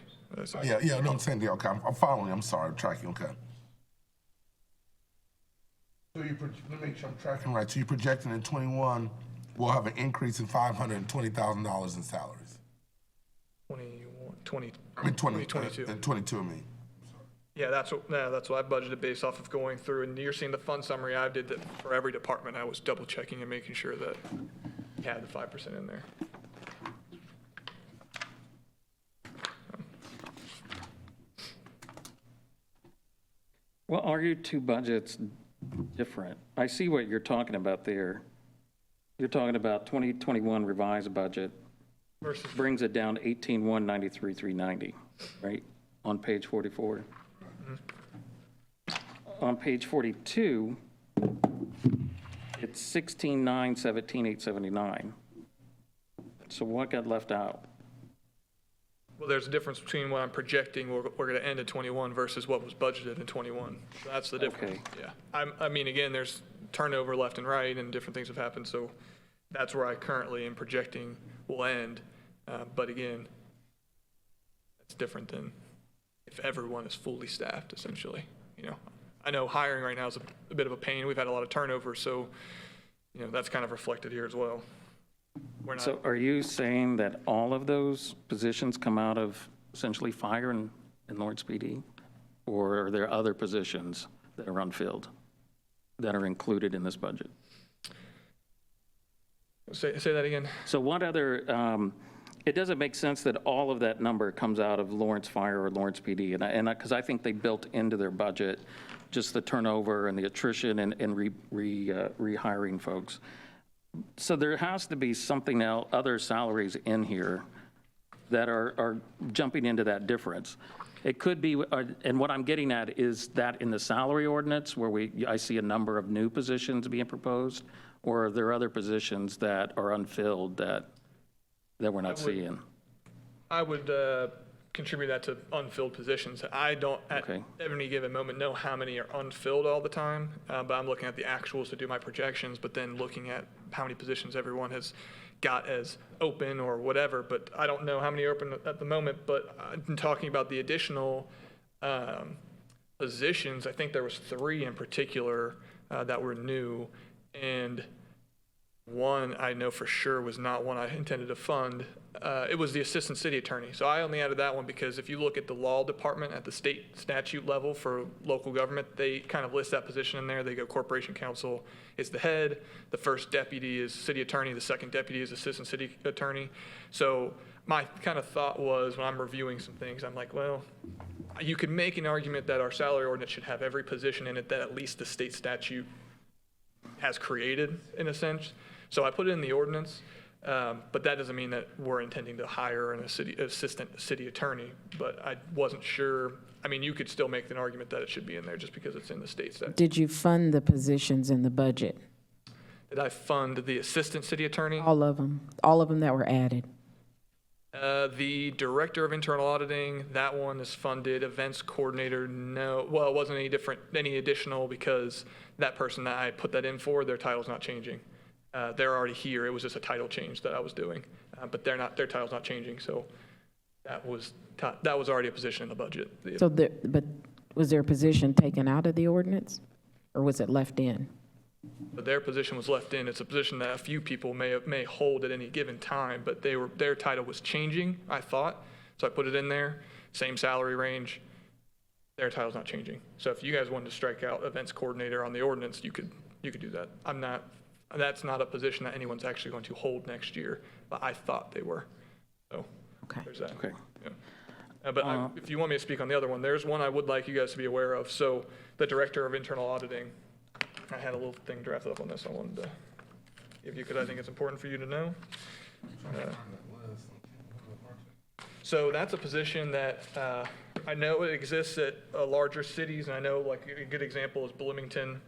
G: Yeah. No, I'm saying okay. I'm following. I'm sorry. I'm tracking. Okay. So let me make sure I'm tracking right. So you're projecting in 21, we'll have an increase in $520,000 in salaries.
D: 2022.
G: In 22, I mean.
D: Yeah, that's what I budgeted based off of going through, and you're seeing the fund summary I did that for every department. I was double checking and making sure that you had the 5% in there.
A: Well, are your two budgets different? I see what you're talking about there. You're talking about 2021 revised budget
D: Versus
A: brings it down 18,193,390, right? On page 44. On page 42, it's 16,917,879. So what got left out?
D: well, there's a difference between what I'm projecting we're going to end in 21 versus what was budgeted in 21. So that's the difference.
A: Okay.
D: Yeah. I mean, again, there's turnover left and right, and different things have happened. So that's where I currently am projecting will end. But again, that's different than if everyone is fully staffed, essentially. You know, I know hiring right now is a bit of a pain. We've had a lot of turnover, so you know that's kind of reflected here as well. We're not.
A: So are you saying that all of those positions come out of essentially fire and Lawrence PD? Or are there other positions that are unfilled that are included in this budget?
D: Say that again.
A: So what other, it doesn't make sense that all of that number comes out of Lawrence Fire or Lawrence PD. And because I think they built into their budget just the turnover and the attrition and rehiring folks. So there has to be something else, other salaries in here that are jumping into that difference. It could be, and what I'm getting at is that in the salary ordinance where I see a number of new positions being proposed, or are there other positions that are unfilled that we're not seeing?
D: I would contribute that to unfilled positions. I don't at any given moment know how many are unfilled all the time, but I'm looking at the actuals to do my projections, but then looking at how many positions everyone has got as open or whatever, but I don't know how many are open at the moment. But I'm talking about the additional positions. I think there was 3 in particular that were new, and one I know for sure was not one I intended to fund. It was the assistant city attorney. So I only added that one because if you look at the law department at the state statute level for local government, they kind of list that position in there. They go corporation counsel is the head, the first deputy is city attorney, the second deputy is assistant city attorney. So my kind of thought was when I'm reviewing some things, I'm like, well, you could make an argument that our salary ordinance should have every position in it that at least the state statute has created in a sense. So I put it in the ordinance, but that doesn't mean that we're intending to hire an assistant city attorney, but I wasn't sure. I mean, you could still make an argument that it should be in there just because it's in the state statute.
E: Did you fund the positions in the budget?
D: Did I fund the assistant city attorney?
E: All of them that were added.
D: The director of internal auditing, that one is funded. Events coordinator, no. Well, it wasn't any additional because that person that I put that in for, their title's not changing. They're already here. It was just a title change that I was doing, but their title's not changing. So that was already a position in the budget.
E: But was there a position taken out of the ordinance, or was it left in?
D: But their position was left in. It's a position that a few people may hold at any given time, but their title was changing, I thought. So I put it in there, same salary range. Their title's not changing. So if you guys wanted to strike out events coordinator on the ordinance, you could do that. That's not a position that anyone's actually going to hold next year, but I thought they were. So there's that.
A: Okay.
D: Yeah. But if you want me to speak on the other one, there's one I would like you guys to be aware of. So the director of internal auditing, I had a little thing drafted up on this. I wanted to give you because I think it's important for you to know. So that's a position that I know it exists at larger cities, and I know like a good example is Bloomington.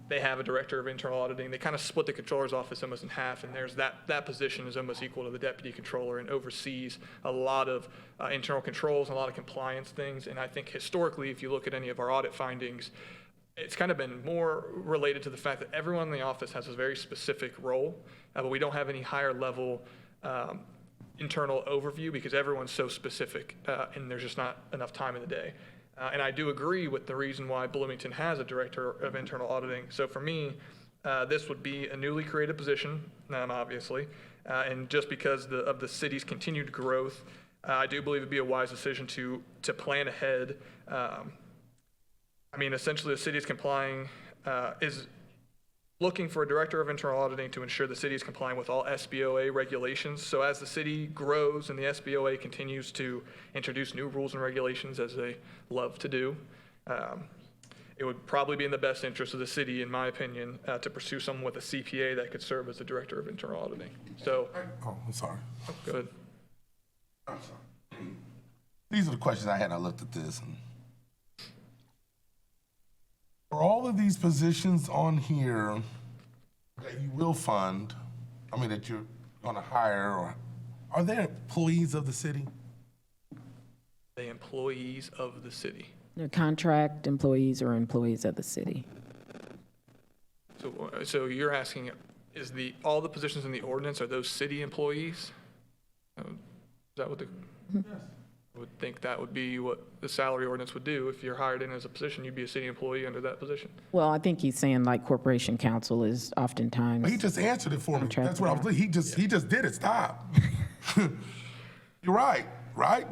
D: They have a director of internal auditing. They kind of split the controller's office almost in half, and there's that position is almost equal to the deputy controller and oversees a lot of internal controls and a lot of compliance things. And I think historically, if you look at any of our audit findings, it's kind of been more related to the fact that everyone in the office has a very specific role, but we don't have any higher level internal overview because everyone's so specific, and there's just not enough time in the day. And I do agree with the reason why Bloomington has a director of internal auditing. So for me, this would be a newly created position, obviously, and just because of the city's continued growth, I do believe it'd be a wise decision to plan ahead. I mean, essentially, the city is looking for a director of internal auditing to ensure the city is complying with all SBOA regulations. So as the city grows and the SBOA continues to introduce new rules and regulations, as they love to do, it would probably be in the best interest of the city, in my opinion, to pursue someone with a CPA that could serve as the director of internal auditing. So,
G: Oh, I'm sorry.
D: good.
G: I'm sorry. These are the questions I had. I looked at this. And for all of these positions on here that you will fund, that you're going to hire, or are they employees of the city?
D: The employees of the city.
E: They're contract employees or employees of the city.
D: So you're asking, all the positions in the ordinance, are those city employees? Is that what I would think that would be what the salary ordinance would do. If you're hired in as a position, you'd be a city employee under that position.
E: Well, I think he's saying like corporation counsel is oftentimes.
G: He just answered it for me. That's what I was.
E: Contracted
G: He just did it. Stop. You're right.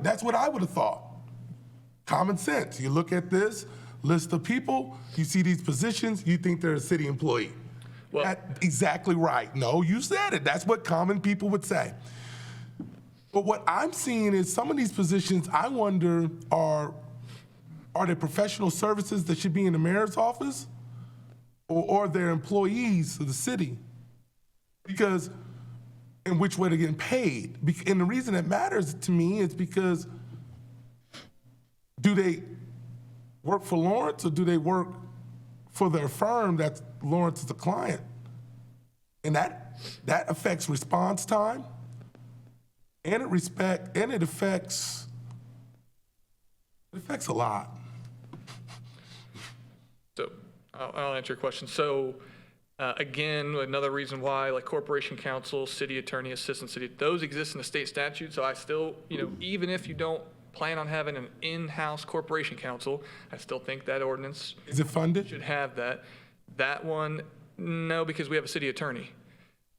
G: That's what I would have thought. Common sense. You look at this list of people, you see these positions, you think they're a city employee.
D: Well,
G: That's exactly right. No, you said it. That's what common people would say. But what I'm seeing is some of these positions, I wonder, are they professional services that should be in the mayor's office? Or they're employees of the city? Because, in which way they're getting paid. And the reason it matters to me is because, do they work for Lawrence or do they work for their firm that Lawrence is a client? And that affects response time. And it affects a lot.
D: So I'll answer your question. So again, another reason why, like corporation counsel, city attorney, assistant city, those exist in the state statute. So I still, even if you don't plan on having an in-house corporation counsel, I still think that ordinance
G: Is it funded?
D: should have that. That one, no, because we have a city attorney.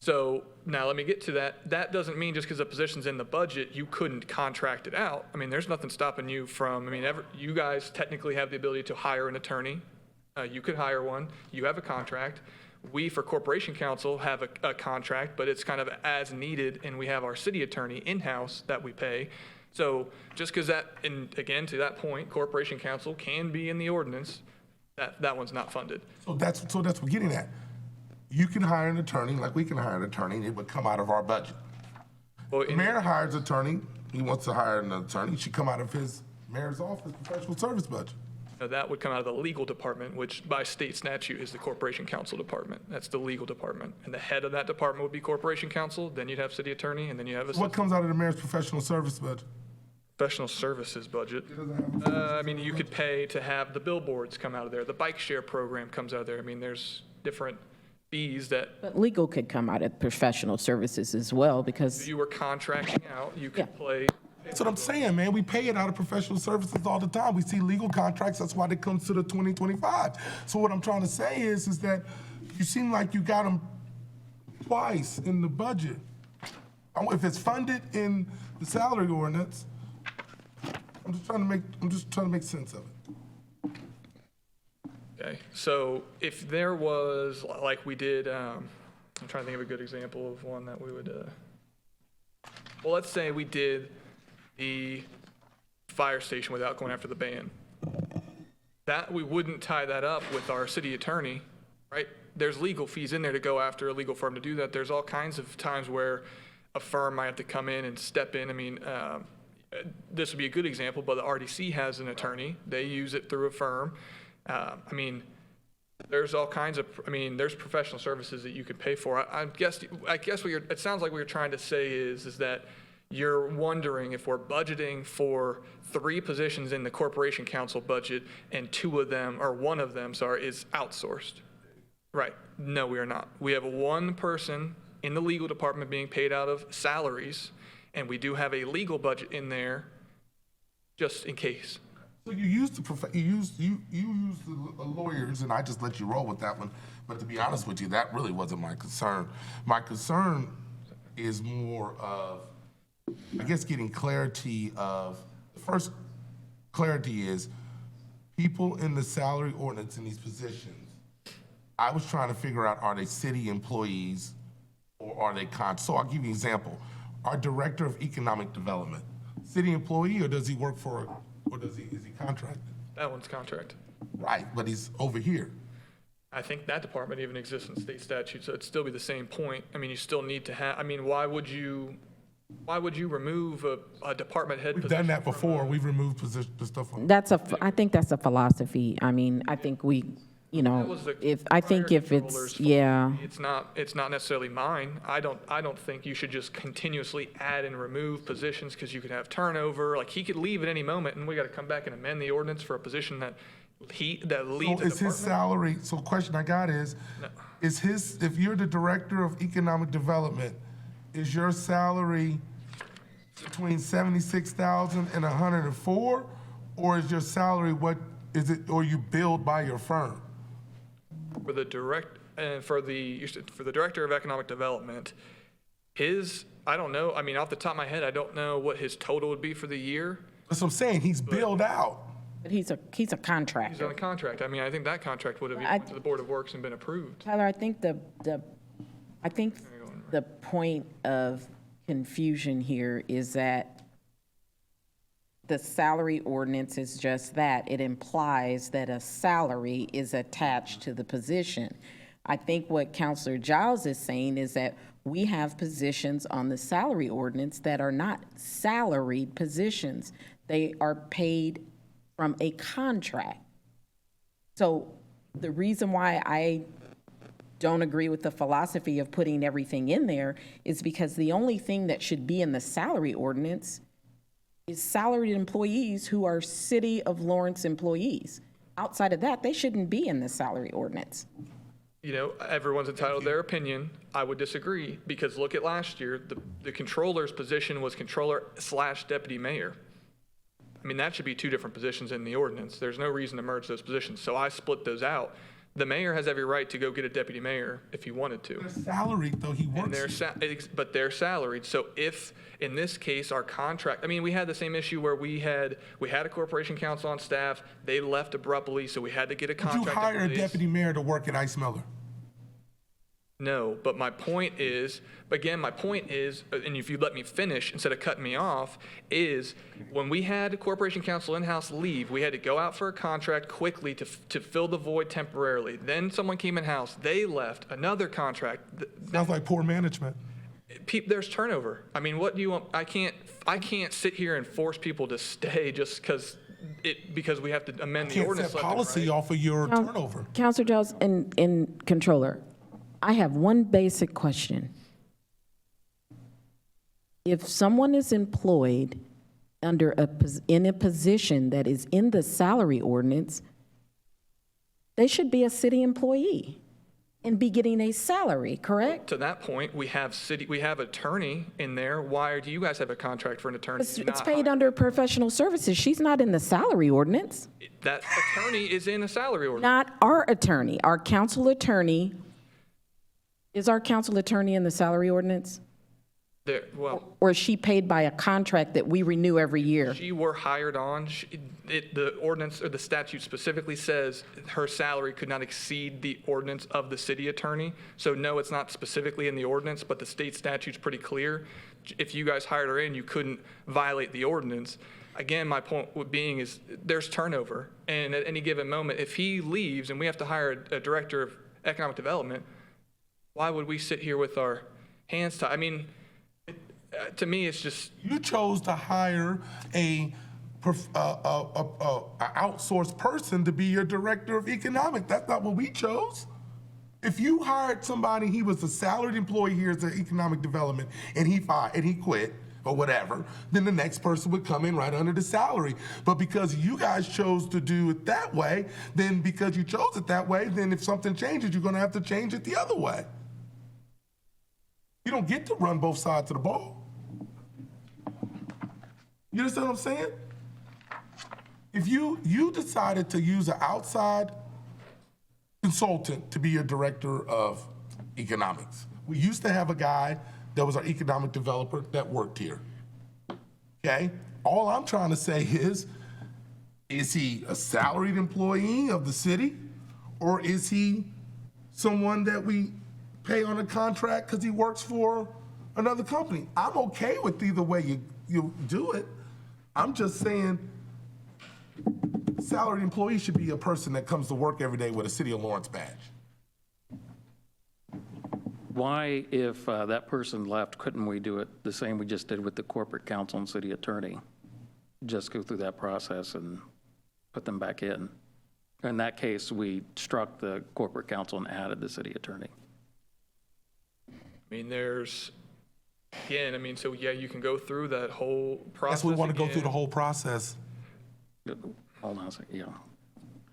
D: So now let me get to that. That doesn't mean just because the position's in the budget, you couldn't contract it out. I mean, there's nothing stopping you from, you guys technically have the ability to hire an attorney. You could hire one. You have a contract. We, for corporation counsel, have a contract, but it's kind of as needed, and we have our city attorney in-house that we pay. So just because that, and again, to that point, corporation counsel can be in the ordinance, that one's not funded.
G: So that's what we're getting at. You can hire an attorney, like we can hire an attorney, and it would come out of our budget.
D: Well,
G: The mayor hires an attorney, he wants to hire an attorney, it should come out of his mayor's office professional service budget.
D: that would come out of the legal department, which by state statute is the corporation counsel department. That's the legal department. And the head of that department would be corporation counsel, then you'd have city attorney, and then you have a
G: What comes out of the mayor's professional service budget?
D: professional services budget. You could pay to have the billboards come out of there. The bike share program comes out of there. There's different fees that
E: But legal could come out of professional services as well because,
D: you were contracting out, you could
E: Yeah.
D: play.
G: That's what I'm saying, man. We pay it out of professional services all the time. We see legal contracts, that's why it comes to the 2025. So what I'm trying to say is that you seem like you got them twice in the budget. If it's funded in the salary ordinance, I'm just trying to make sense of it.
D: Okay, so if there was, like we did, I'm trying to think of a good example of one that we would, well, let's say we did the fire station without going after the band. That, we wouldn't tie that up with our city attorney, right? There's legal fees in there to go after a legal firm to do that. There's all kinds of times where a firm might have to come in and step in. This would be a good example, but the RDC has an attorney. They use it through a firm. There's all kinds of, there's professional services that you could pay for. I guess it sounds like what you're trying to say is that you're wondering if we're budgeting for 3 positions in the corporation counsel budget and one of them is outsourced. Right. No, we are not. We have one person in the legal department being paid out of salaries, and we do have a legal budget in there just in case.
G: So you used the lawyers, and I just let you roll with that one. But to be honest with you, that really wasn't my concern. My concern is more of I guess getting clarity of, the first clarity is people in the salary ordinance in these positions. I was trying to figure out, are they city employees or are they so I'll give you an example. Our Director of Economic Development, city employee or does he work for, or is he contracted?
D: That one's contract.
G: Right, but he's over here.
D: I think that department even exists in state statute, so it'd still be the same point. I mean, you still need to have, I mean, why would you remove a department head
G: We've
D: position?
G: done that before. We've removed the stuff on.
E: I think that's a philosophy. I mean, I think we, you
D: That
E: know,
D: was the
E: I think
D: prior
E: if
D: controller's
E: it's,
D: fault.
E: yeah.
D: It's not necessarily mine. I don't think you should just continuously add and remove positions because you could have turnover. Like, he could leave at any moment and we got to come back and amend the ordinance for a position that leads
G: So
D: a
G: is his
D: department.
G: salary, so question I got is if you're the Director of Economic Development, is your salary between 76,000 and 104? Or is your salary, what is it, or you billed by your firm?
D: For the Director of Economic Development, I don't know, I mean, off the top of my head, I don't know what his total would be for the year.
G: That's what I'm saying, he's billed out.
E: But he's a
D: He's
E: contractor.
D: on a contract. I mean, I think that contract would have went to the Board of Works and been approved.
E: Tyler, I think the point of confusion here is that the salary ordinance is just that. It implies that a salary is attached to the position. I think what Counselor Giles is saying is that we have positions on the salary ordinance that are not salaried positions. They are paid from a contract. So the reason why I don't agree with the philosophy of putting everything in there is because the only thing that should be in the salary ordinance is salaried employees who are City of Lawrence employees. Outside of that, they shouldn't be in the salary ordinance.
D: You know, everyone's entitled to their opinion. I would disagree because look at last year, the controller's position was controller/deputy mayor. I mean, that should be two different positions in the ordinance. There's no reason to merge those positions. So I split those out. The mayor has every right to go get a deputy mayor if he wanted to.
G: They're salaried, though, he
D: And
G: works.
D: but they're salaried. So if, in this case, our contract, I mean, we had the same issue where we had a corporation counsel on staff. They left abruptly, so we had to get a
G: Would you
D: contract.
G: hire a
D: in place.
G: deputy mayor to work at Ice Miller?
D: No, but my point is, and if you let me finish instead of cutting me off, is when we had a corporation counsel in-house leave, we had to go out for a contract quickly to fill the void temporarily. Then someone came in-house, they left, another contract.
G: Sounds like poor management.
D: There's turnover. I mean, what do you want? I can't sit here and force people to stay just because we have to amend the
G: Can't
D: ordinance.
G: set
D: left and
G: policy
D: right.
G: off of your turnover.
E: Counselor Giles and Controller, I have one basic question. If someone is employed in a position that is in the salary ordinance, they should be a city employee and be getting a salary, correct?
D: To that point, we have attorney in there. Why do you guys have a contract for an attorney?
E: It's
D: Not
E: paid
D: hired?
E: under professional services. She's not in the salary ordinance.
D: That attorney is in a salary ordinance.
E: Not our attorney. Our council attorney. Is our council attorney in the salary ordinance?
D: Well,
E: Or is she paid by a contract that we renew every year?
D: she were hired on. The ordinance or the statute specifically says her salary could not exceed the ordinance of the city attorney. So no, it's not specifically in the ordinance, but the state statute's pretty clear. If you guys hired her in, you couldn't violate the ordinance. Again, my point being is there's turnover. And at any given moment, if he leaves and we have to hire a director of economic development, why would we sit here with our hands tied? I mean, to me, it's just.
G: You chose to hire a outsourced person to be your director of economic. That's not what we chose. If you hired somebody, he was a salaried employee here at economic development, and he quit or whatever, then the next person would come in right under the salary. But because you guys chose to do it that way, then because you chose it that way, then if something changes, you're gonna have to change it the other way. You don't get to run both sides of the ball. You understand what I'm saying? If you decided to use an outside consultant to be your director of economics, we used to have a guy that was our economic developer that worked here. Okay? All I'm trying to say is he a salaried employee of the city? Or is he someone that we pay on a contract because he works for another company? I'm okay with either way you do it. I'm just saying salaried employee should be a person that comes to work every day with a City of Lawrence badge.
A: Why, if that person left, couldn't we do it the same we just did with the corporate counsel and city attorney? Just go through that process and put them back in. In that case, we struck the corporate counsel and added the city attorney.
D: I mean, so yeah, you can go through that whole process.
G: Yes, we want to go
D: again.
G: through the whole process.
A: Hold on a second, yeah.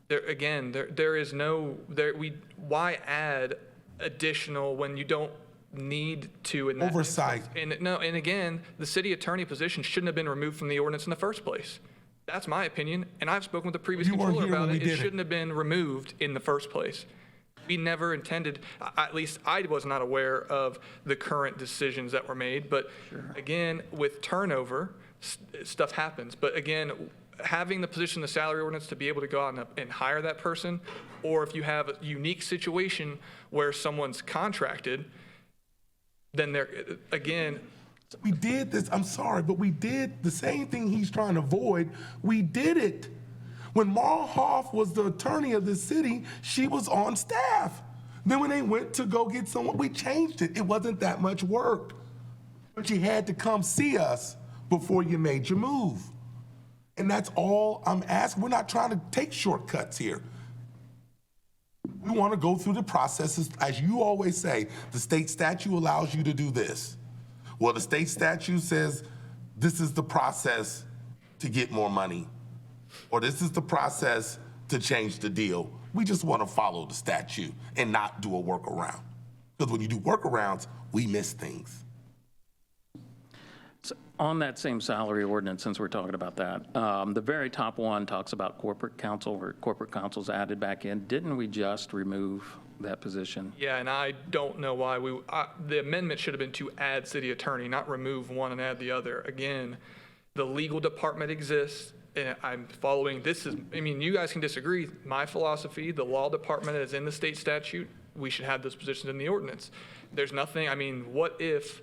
D: There is no, why add additional when you don't need to in that
G: Oversight.
D: instance? And again, the city attorney position shouldn't have been removed from the ordinance in the first place. That's my opinion, and I've spoken with the previous
G: You weren't
D: controller
G: here
D: about
G: when
D: it.
G: we
D: It
G: did it.
D: shouldn't have been removed in the first place. We never intended, at least I was not aware of the current decisions that were made, but again, with turnover, stuff happens. But again, having the position in the salary ordinance to be able to go out and hire that person, or if you have a unique situation where someone's contracted, then again,
G: We did this, I'm sorry, but we did the same thing he's trying to avoid. We did it. When Marl Hoff was the attorney of the city, she was on staff. Then when they went to go get someone, we changed it. It wasn't that much work. But you had to come see us before you made your move. And that's all I'm asking. We're not trying to take shortcuts here. We want to go through the processes. As you always say, the state statute allows you to do this. Well, the state statute says this is the process to get more money, or this is the process to change the deal. We just want to follow the statute and not do a workaround. Because when you do workarounds, we miss things.
A: So on that same salary ordinance, since we're talking about that, the very top one talks about corporate counsel, or corporate counsel's added back in. Didn't we just remove that position?
D: yeah, and I don't know why the amendment should have been to add city attorney, not remove one and add the other. Again, the legal department exists, and I'm following, you guys can disagree. My philosophy, the law department is in the state statute. We should have those positions in the ordinance. There's nothing, what if,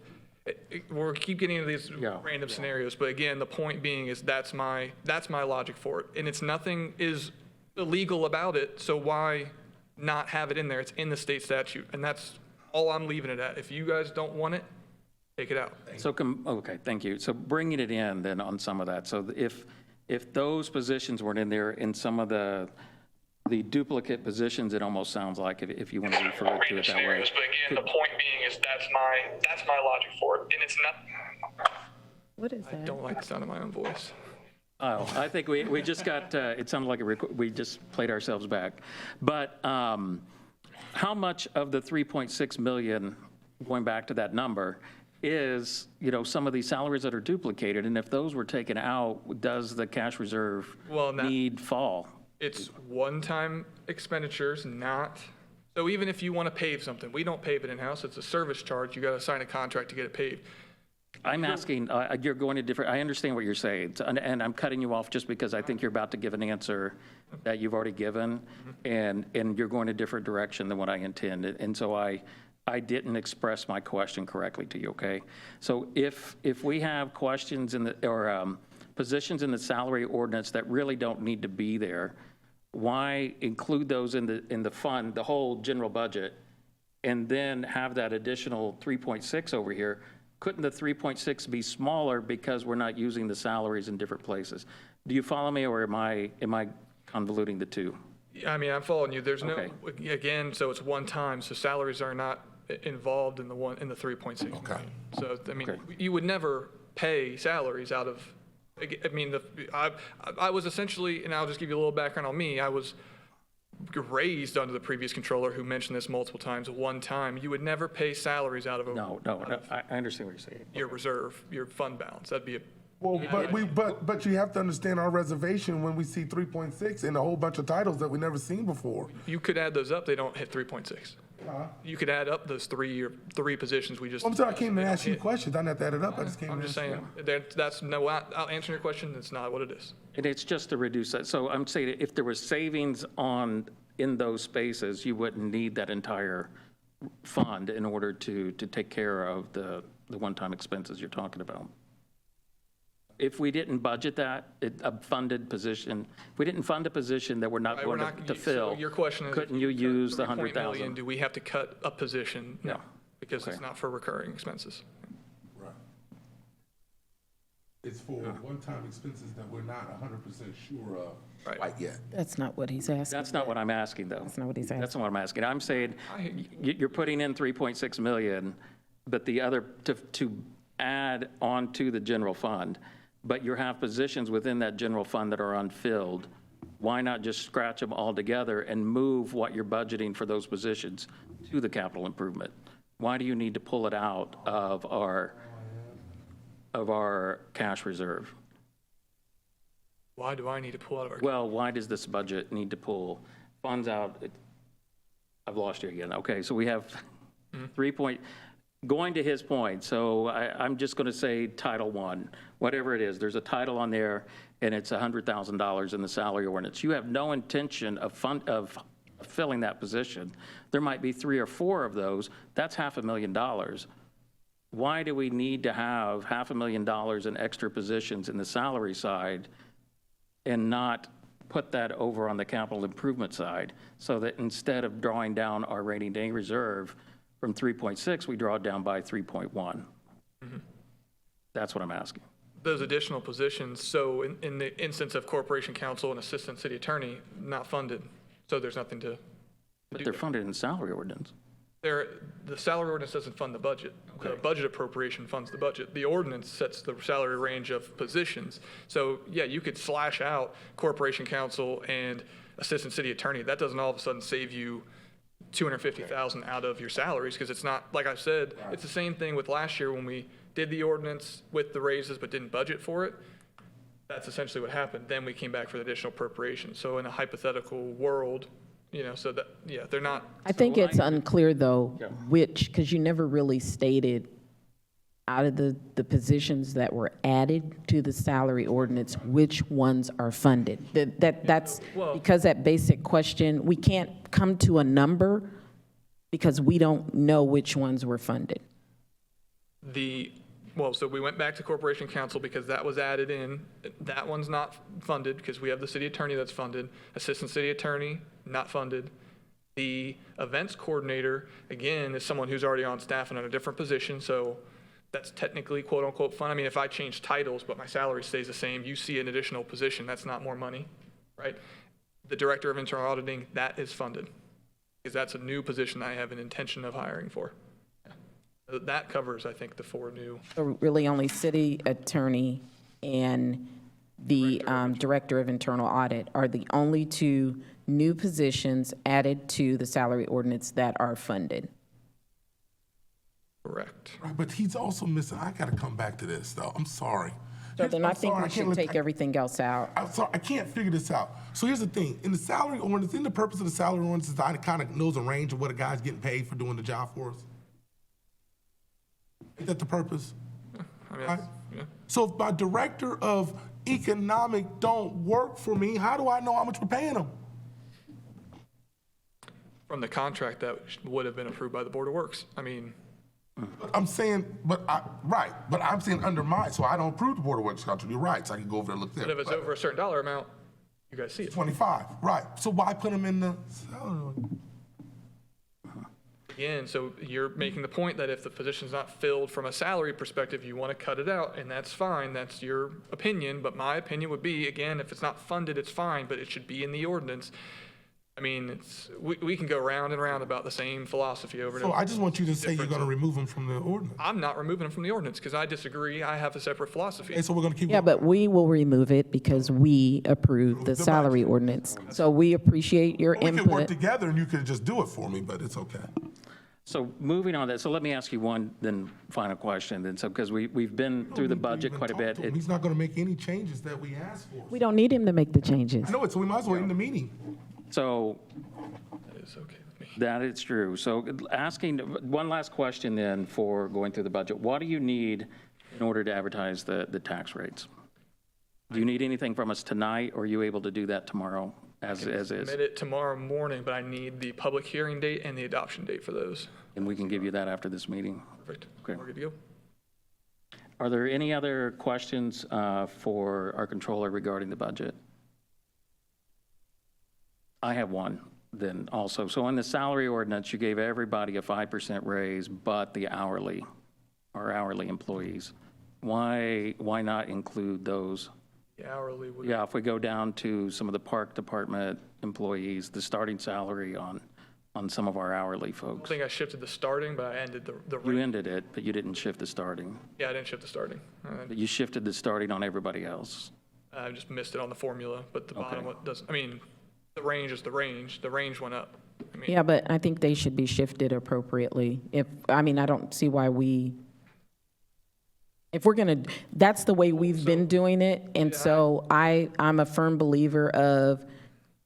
D: we'll keep getting into these random scenarios, but again, the point being is that's my logic for it. And nothing is illegal about it, so why not have it in there? It's in the state statute, and that's all I'm leaving it at. If you guys don't want it, take it out.
A: So, okay, thank you. So bringing it in then on some of that. So if those positions weren't in there, in some of the duplicate positions, it almost sounds like, if you want to refer to it that way.
D: But again, the point being is that's my logic for it, and it's not.
E: What is
D: I don't like the sound of my own voice.
A: Oh, I think we just got, it sounded like we just played ourselves back. But how much of the 3.6 million, going back to that number, is, some of these salaries that are duplicated? And if those were taken out, does the cash reserve need fall?
D: It's one-time expenditures, not, so even if you want to pave something, we don't pave it in-house, it's a service charge, you got to sign a contract to get it paved.
A: I'm asking, you're going to different, I understand what you're saying, and I'm cutting you off just because I think you're about to give an answer that you've already given, and you're going a different direction than what I intended. And so I didn't express my question correctly to you, okay? So if we have questions or positions in the salary ordinance that really don't need to be there, why include those in the fund, the whole general budget, and then have that additional 3.6 over here? Couldn't the 3.6 be smaller because we're not using the salaries in different places? Do you follow me, or am I convoluting the two?
D: I'm following you. There's no, again, so it's one time, so salaries are not involved in the 3.6.
G: Okay.
D: So, you would never pay salaries out of, I was essentially, and I'll just give you a little background on me, I was raised under the previous controller who mentioned this multiple times. One time, you would never pay salaries out of
A: No, I understand what you're saying.
D: your reserve, your fund balance. That'd be a.
G: Well, but you have to understand our reservation when we see 3.6 and a whole bunch of titles that we never seen before.
D: You could add those up, they don't hit 3.6. You could add up those three positions we just.
G: I'm sorry, I came to ask you questions. I didn't have to add it up. I just came
D: I'm
G: to
D: just
G: ask
D: saying,
G: you.
D: that's no, I'll answer your question, it's not what it is.
A: And it's just to reduce that. So I'm saying if there was savings in those spaces, you wouldn't need that entire fund in order to take care of the one-time expenses you're talking about. If we didn't budget that, a funded position, if we didn't fund a position that we're not
D: Right, we're
A: going
D: not-
A: to
D: so
A: fill,
D: your question is,
A: couldn't
D: if
A: you
D: cut
A: use the
D: 3 million,
A: 100,000?
D: do we have to cut a position? No,
A: Yeah.
D: because
A: Okay.
D: it's not for recurring expenses.
G: Right. It's for one-time expenses that we're not 100% sure of
D: Right.
G: quite yet.
E: That's not what he's asking.
A: That's not what I'm asking, though.
E: That's not what he's asking.
A: That's not what I'm asking. I'm saying you're putting in 3.6 million, but the other, to add on to the general fund, but you have positions within that general fund that are unfilled. Why not just scratch them all together and move what you're budgeting for those positions to the capital improvement? Why do you need to pull it out of our cash reserve?
D: Why do I need to pull out of our?
A: Well, why does this budget need to pull funds out? I've lost you again. Okay, so we have going to his point, so I'm just going to say Title I, whatever it is. There's a title on there, and it's $100,000 in the salary ordinance. You have no intention of filling that position. There might be 3 or 4 of those. That's $500,000. Why do we need to have $500,000 in extra positions in the salary side and not put that over on the capital improvement side, so that instead of drawing down our rainy day reserve from 3.6, we draw it down by 3.1? That's what I'm asking.
D: Those additional positions, so in the instance of corporation counsel and assistant city attorney, not funded, so there's nothing to.
A: But they're funded in salary ordinance.
D: The salary ordinance doesn't fund the budget. The budget appropriation funds the budget. The ordinance sets the salary range of positions. So yeah, you could slash out corporation counsel and assistant city attorney. That doesn't all of a sudden save you $250,000 out of your salaries, because it's not, like I said, it's the same thing with last year when we did the ordinance with the raises but didn't budget for it. That's essentially what happened. Then we came back for the additional appropriation. So in a hypothetical world, so that, yeah, they're not.
E: I think it's unclear, though, because you never really stated out of the positions that were added to the salary ordinance, which ones are funded. That's because that basic question, we can't come to a number because we don't know which ones were funded.
D: So we went back to corporation counsel because that was added in. That one's not funded because we have the city attorney that's funded. Assistant city attorney, not funded. The events coordinator, again, is someone who's already on staff and in a different position, so that's technically quote unquote fun. I mean, if I change titles but my salary stays the same, you see an additional position, that's not more money, right? The director of internal auditing, that is funded because that's a new position I have an intention of hiring for. That covers, I think, the 4 new.
E: So really only city attorney and the director of internal audit are the only 2 new positions added to the salary ordinance that are funded.
D: Correct.
G: Right, but he's also missing, I got to come back to this, though. I'm sorry.
E: So then I
G: I'm
E: think
G: sorry,
E: we should
G: can't
E: take everything else out.
G: I'm sorry, I can't figure this out. So here's the thing. In the salary ordinance, in the purpose of the salary ordinance is I kind of knows a range of what a guy's getting paid for doing the job for us. Is that the purpose?
D: I mean,
G: Right?
D: yeah.
G: So if my director of economic don't work for me, how do I know how much we're paying them?
D: From the contract that would have been approved by the Board of Works. I mean,
G: But I'm saying, but I'm saying under mine, so I don't approve the Board of Works contract. You're right, so I can go over there and look there.
D: but if it's over a certain dollar amount, you guys see it.
G: 25, right. So why put them in the salary ordinance?
D: Again, so you're making the point that if the position's not filled from a salary perspective, you want to cut it out, and that's fine, that's your opinion, but my opinion would be, again, if it's not funded, it's fine, but it should be in the ordinance. I mean, we can go round and round about the same philosophy over and
G: So
D: over.
G: I just want you to say you're going to remove them from the ordinance.
D: I'm not removing them from the ordinance because I disagree. I have a separate philosophy.
G: Okay, so we're going to keep.
E: Yeah, but we will remove it because we approve the salary ordinance. So we appreciate your
G: We could work
E: input.
G: together and you could just do it for me, but it's okay.
A: So moving on that, so let me ask you one then final question then, so because we've been through the budget quite a bit.
G: He's not going to make any changes that we asked for.
E: We don't need him to make the changes.
G: I know it, so we might as well end the meeting.
A: So
D: That is okay with me.
A: That is true. So asking, one last question then for going through the budget. What do you need in order to advertise the tax rates? Do you need anything from us tonight, or are you able to do that tomorrow as is?
D: Submit it tomorrow morning, but I need the public hearing date and the adoption date for those.
A: And we can give you that after this meeting.
D: Perfect.
A: Okay.
D: We're good to go.
A: Are there any other questions for our controller regarding the budget? I have one then also. So in the salary ordinance, you gave everybody a 5% raise, but the hourly, our hourly employees. Why not include those?
D: The hourly would.
A: Yeah, if we go down to some of the park department employees, the starting salary on some of our hourly
D: I
A: folks.
D: think I shifted the starting, but I ended the
A: You
D: rate.
A: ended it, but you didn't shift the starting.
D: Yeah, I didn't shift the starting.
A: But you shifted the starting on everybody else.
D: I just missed it on the formula, but the bottom
A: Okay.
D: one doesn't, I mean, the range is the range. The range went up. I mean,
E: Yeah, but I think they should be shifted appropriately. I don't see why if we're going to, that's the way we've been doing it. And so I'm a firm believer of,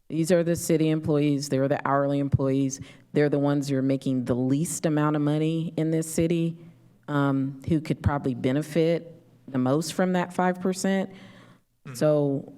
E: these are the city employees, they're the hourly employees, they're the ones who are making the least amount of money in this city, who could probably benefit the most from that 5%. So,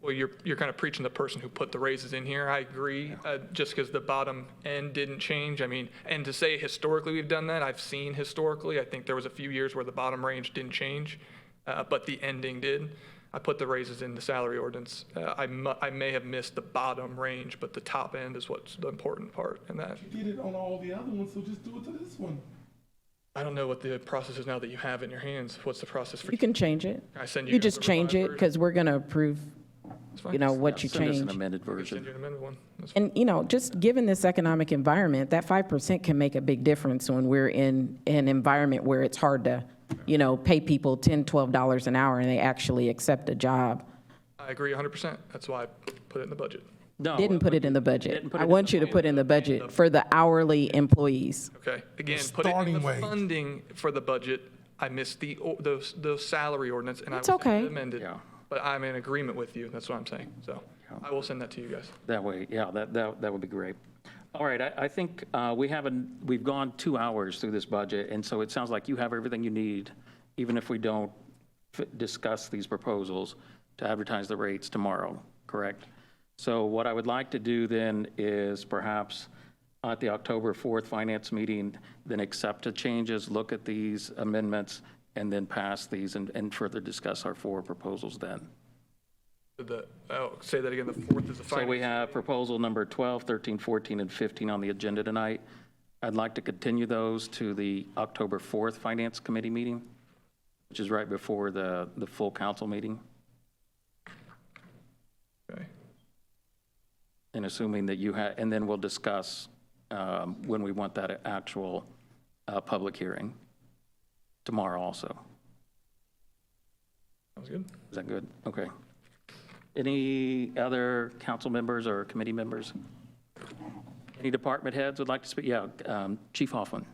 D: well, you're kind of preaching the person who put the raises in here. I agree, just because the bottom end didn't change. I mean, and to say historically we've done that, I've seen historically, I think there was a few years where the bottom range didn't change, but the ending did. I put the raises in the salary ordinance. I may have missed the bottom range, but the top end is what's the important part in that.
G: You did it on all the other ones, so just do it to this one.
D: I don't know what the process is now that you have it in your hands. What's the process for?
E: you can change it.
D: I send you.
E: You just
D: the
E: change
D: revised
E: it because we're going to approve,
D: That's fine.
E: what you
A: Send us an
E: change.
A: amended
D: I can
A: version.
D: send you an amended one. That's fine.
E: And, just given this economic environment, that 5% can make a big difference when we're in an environment where it's hard to, pay people $10, $12 an hour and they actually accept a job.
D: I agree 100%. That's why I put it in the budget.
A: No,
E: Didn't put it in the budget.
A: Didn't put it
E: I
A: in
E: want
A: the
E: you to put in the budget for the hourly employees.
D: Okay, again,
G: The
D: put it in
G: starting
D: the
G: wage.
D: funding for the budget. I missed those salary ordinance, and
E: It's
D: I will
E: okay.
D: send it amended.
A: Yeah.
D: But I'm in agreement with you. That's what I'm saying. So I will send that to you guys.
A: That way, yeah, that would be great. All right, I think we've gone 2 hours through this budget, and so it sounds like you have everything you need, even if we don't discuss these proposals, to advertise the rates tomorrow, correct? So what I would like to do then is perhaps at the October 4th finance meeting, then accept the changes, look at these amendments, and then pass these and further discuss our 4 proposals then.
D: Say that again, the 4th is the
A: So
D: final.
A: we have proposal number 12, 13, 14, and 15 on the agenda tonight. I'd like to continue those to the October 4th Finance Committee meeting, which is right before the full council meeting.
D: Okay.
A: And assuming that you have, and then we'll discuss when we want that actual public hearing tomorrow also.
D: Sounds good.
A: Is that good? Okay. Any other council members or committee members? Any department heads would like to speak? Yeah, Chief Hoffman.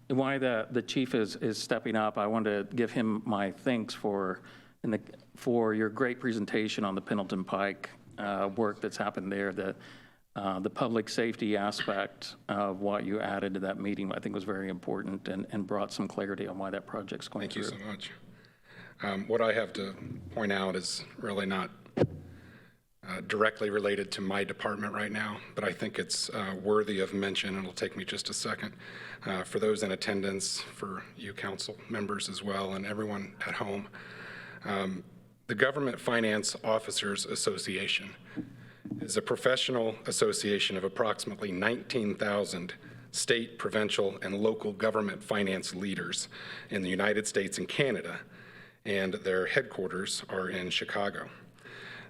A: And why the chief is stepping up, I want to give him my thanks for your great presentation on the Pendleton Pike work that's happened there. The public safety aspect of what you added to that meeting, I think, was very important and brought some clarity on why that project's going through.
J: Thank you so much. What I have to point out is really not directly related to my department right now, but I think it's worthy of mention. It'll take me just a second. For those in attendance, for you council members as well, and everyone at home, the Government Finance Officers Association is a professional association of approximately 19,000 state, provincial, and local government finance leaders in the United States and Canada, and their headquarters are in Chicago.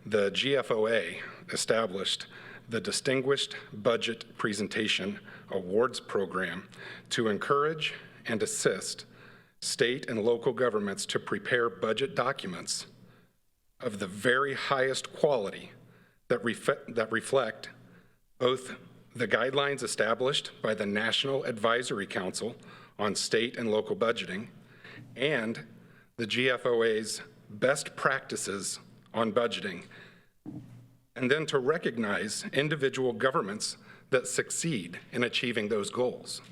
J: The GFOA established the Distinguished Budget Presentation Awards Program to encourage and assist state and local governments to prepare budget documents of the very highest quality that reflect both the guidelines established by the National Advisory Council on State and Local Budgeting and the GFOA's best practices on budgeting, and then to recognize individual governments that succeed in achieving those goals.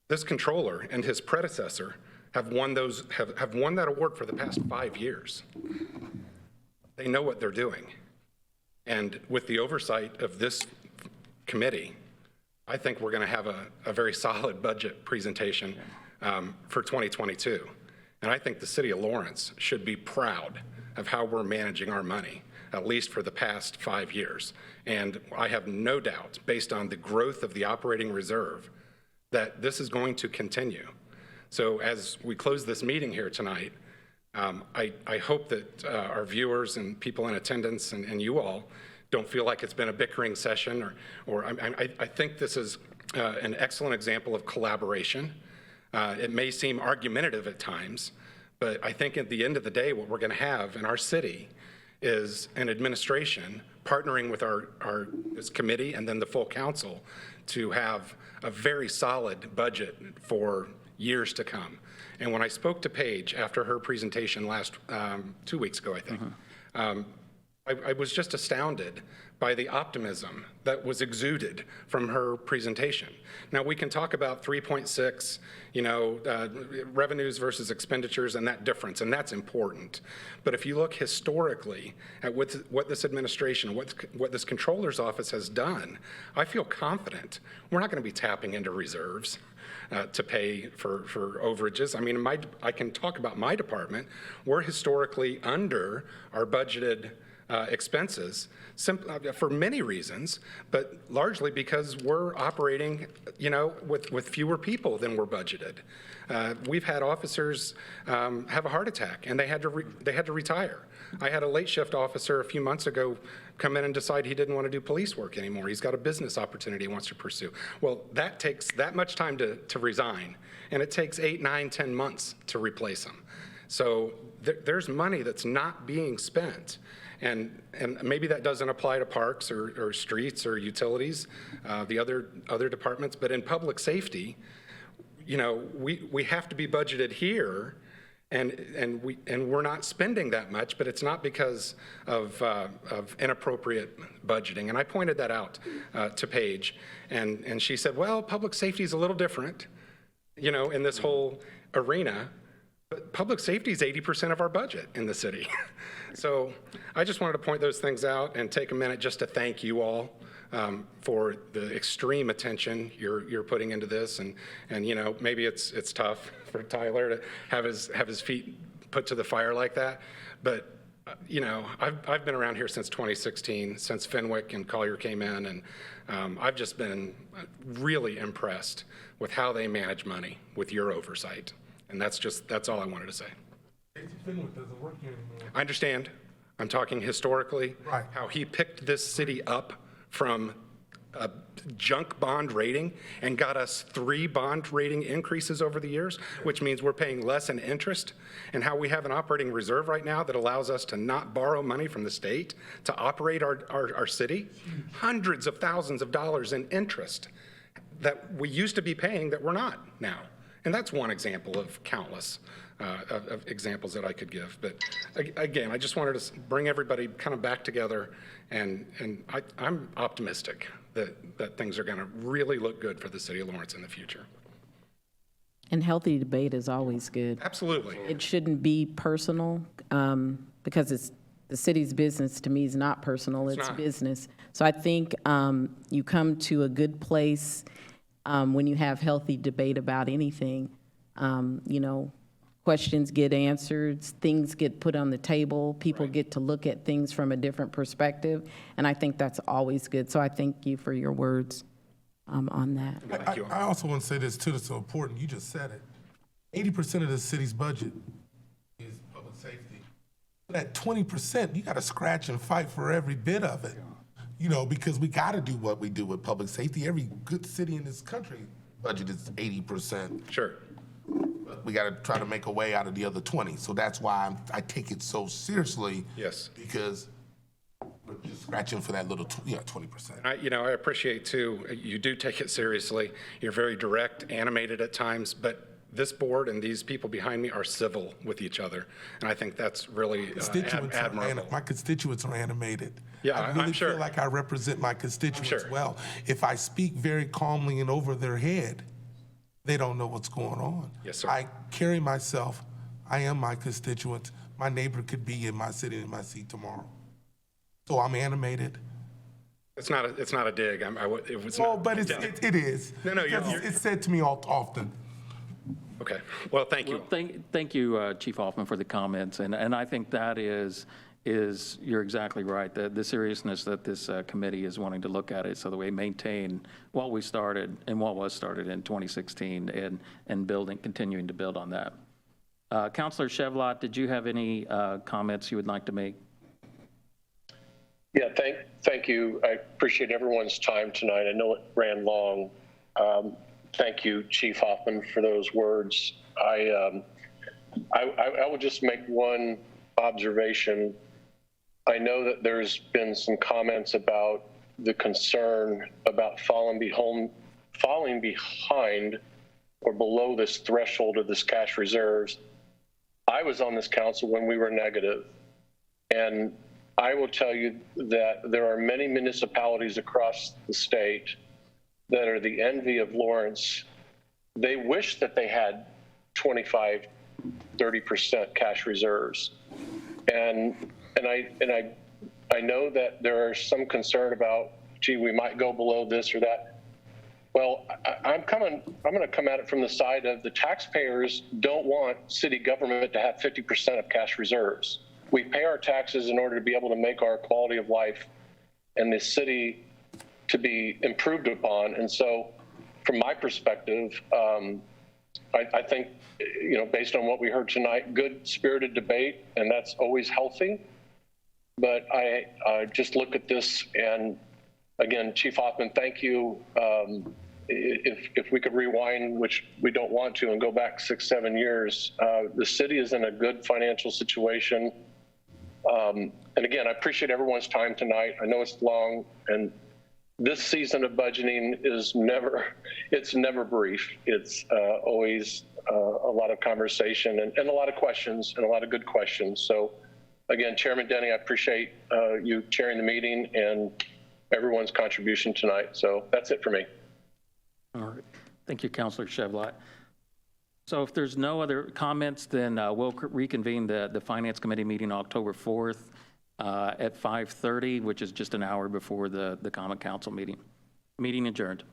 J: This controller and his predecessor have won that award for the past 5 years. They know what they're doing. And with the oversight of this committee, I think we're going to have a very solid budget presentation for 2022. And I think the city of Lawrence should be proud of how we're managing our money, at least for the past 5 years. And I have no doubt, based on the growth of the operating reserve, that this is going to continue. So as we close this meeting here tonight, I hope that our viewers and people in attendance and you all don't feel like it's been a bickering session, or I think this is an excellent example of collaboration. It may seem argumentative at times, but I think at the end of the day, what we're going to have in our city is an administration partnering with this committee and then the full council to have a very solid budget for years to come. And when I spoke to Paige after her presentation 2 weeks ago, I think, I was just astounded by the optimism that was exuded from her presentation. Now, we can talk about 3.6, revenues versus expenditures and that difference, and that's important. But if you look historically at what this administration, what this controller's office has done, I feel confident we're not going to be tapping into reserves to pay for overages. I mean, I can talk about my department. We're historically under our budgeted expenses for many reasons, but largely because we're operating, with fewer people than we're budgeted. We've had officers have a heart attack and they had to retire. I had a late shift officer a few months ago come in and decide he didn't want to do police work anymore. He's got a business opportunity he wants to pursue. Well, that takes that much time to resign, and it takes 8, 9, 10 months to replace him. So there's money that's not being spent. And maybe that doesn't apply to parks or streets or utilities, the other departments, but in public safety, we have to be budgeted here, and we're not spending that much, but it's not because of inappropriate budgeting. And I pointed that out to Paige, and she said, well, public safety is a little different, in this whole arena. But public safety is 80% of our budget in the city. So I just wanted to point those things out and take a minute just to thank you all for the extreme attention you're putting into this. And maybe it's tough for Tyler to have his feet put to the fire like that. But I've been around here since 2016, since Fenwick and Collier came in, and I've just been really impressed with how they manage money with your oversight. And that's all I wanted to say.
G: Fenwick doesn't work here anymore.
J: I understand. I'm talking historically,
G: Right.
J: How he picked this city up from a junk bond rating and got us 3 bond rating increases over the years, which means we're paying less in interest, and how we have an operating reserve right now that allows us to not borrow money from the state to operate our city. Hundreds of thousands of dollars in interest that we used to be paying that we're not now. And that's one example of countless of examples that I could give. But again, I just wanted to bring everybody kind of back together, and I'm optimistic that things are going to really look good for the city of Lawrence in the future.
E: And healthy debate is always good.
J: Absolutely.
E: It shouldn't be personal, because it's the city's business. To me, is not personal, it's
J: not.
E: business. So I think you come to a good place when you have healthy debate about anything. Questions get answered, things get put on the table, people get to look at things from a different perspective, and I think that's always good. So I thank you for your words on that.
G: I also want to say this too, that's so important. You just said it. 80% of the city's budget is public safety. That 20%, you got to scratch and fight for every bit of it. Because we got to do what we do with public safety. Every good city in this country budget is 80%.
J: Sure.
G: But we got to try to make a way out of the other 20. So that's why I take it so seriously.
J: Yes.
G: Because we're just scratching for that little 20%.
J: I appreciate too, you do take it seriously. You're very direct, animated at times, but this board and these people behind me are civil with each other. And I think that's really admirable.
G: My constituents are animated.
J: Yeah,
G: I really
J: I'm sure.
G: feel like I represent my constituents
J: sure.
G: well. If I speak very calmly and over their head, they don't know what's going on.
J: Yes, sir.
G: I carry myself. I am my constituents. My neighbor could be sitting in my seat tomorrow. So I'm animated.
J: It's not a dig. It was
G: Oh,
J: not
G: but
J: intended.
G: it is.
J: No,
G: Because it's said to me often.
J: Okay. Well, thank you.
A: Well, thank you, Chief Hoffman, for the comments. And I think that is you're exactly right. The seriousness that this committee is wanting to look at it so that we maintain what we started and what was started in 2016 and continuing to build on that. Councilor Chevlot, did you have any comments you would like to make?
C: Yeah, thank you. I appreciate everyone's time tonight. I know it ran long. Thank you, Chief Hoffman, for those words. I will just make one observation. I know that there's been some comments about the concern about falling behind or below this threshold of this cash reserves. I was on this council when we were negative, and I will tell you that there are many municipalities across the state that are the envy of Lawrence. They wish that they had 25, 30% cash reserves. And I know that there are some concern about, gee, we might go below this or that. Well, I'm going to come at it from the side of the taxpayers don't want city government to have 50% of cash reserves. We pay our taxes in order to be able to make our quality of life and the city to be improved upon. And so from my perspective, I think, based on what we heard tonight, good spirited debate, and that's always healthy. But I just look at this, and again, Chief Hoffman, thank you. If we could rewind, which we don't want to, and go back 6-7 years, the city is in a good financial situation. And again, I appreciate everyone's time tonight. I know it's long, and this season of budgeting is never brief. It's always a lot of conversation and a lot of questions and a lot of good questions. So again, Chairman Denny, I appreciate you chairing the meeting and everyone's contribution tonight. So that's it for me.
A: All right. Thank you, Councilor Chevlot. So if there's no other comments, then we'll reconvene the Finance Committee meeting October 4th at 5:30, which is just an hour before the Common Council meeting. Meeting adjourned.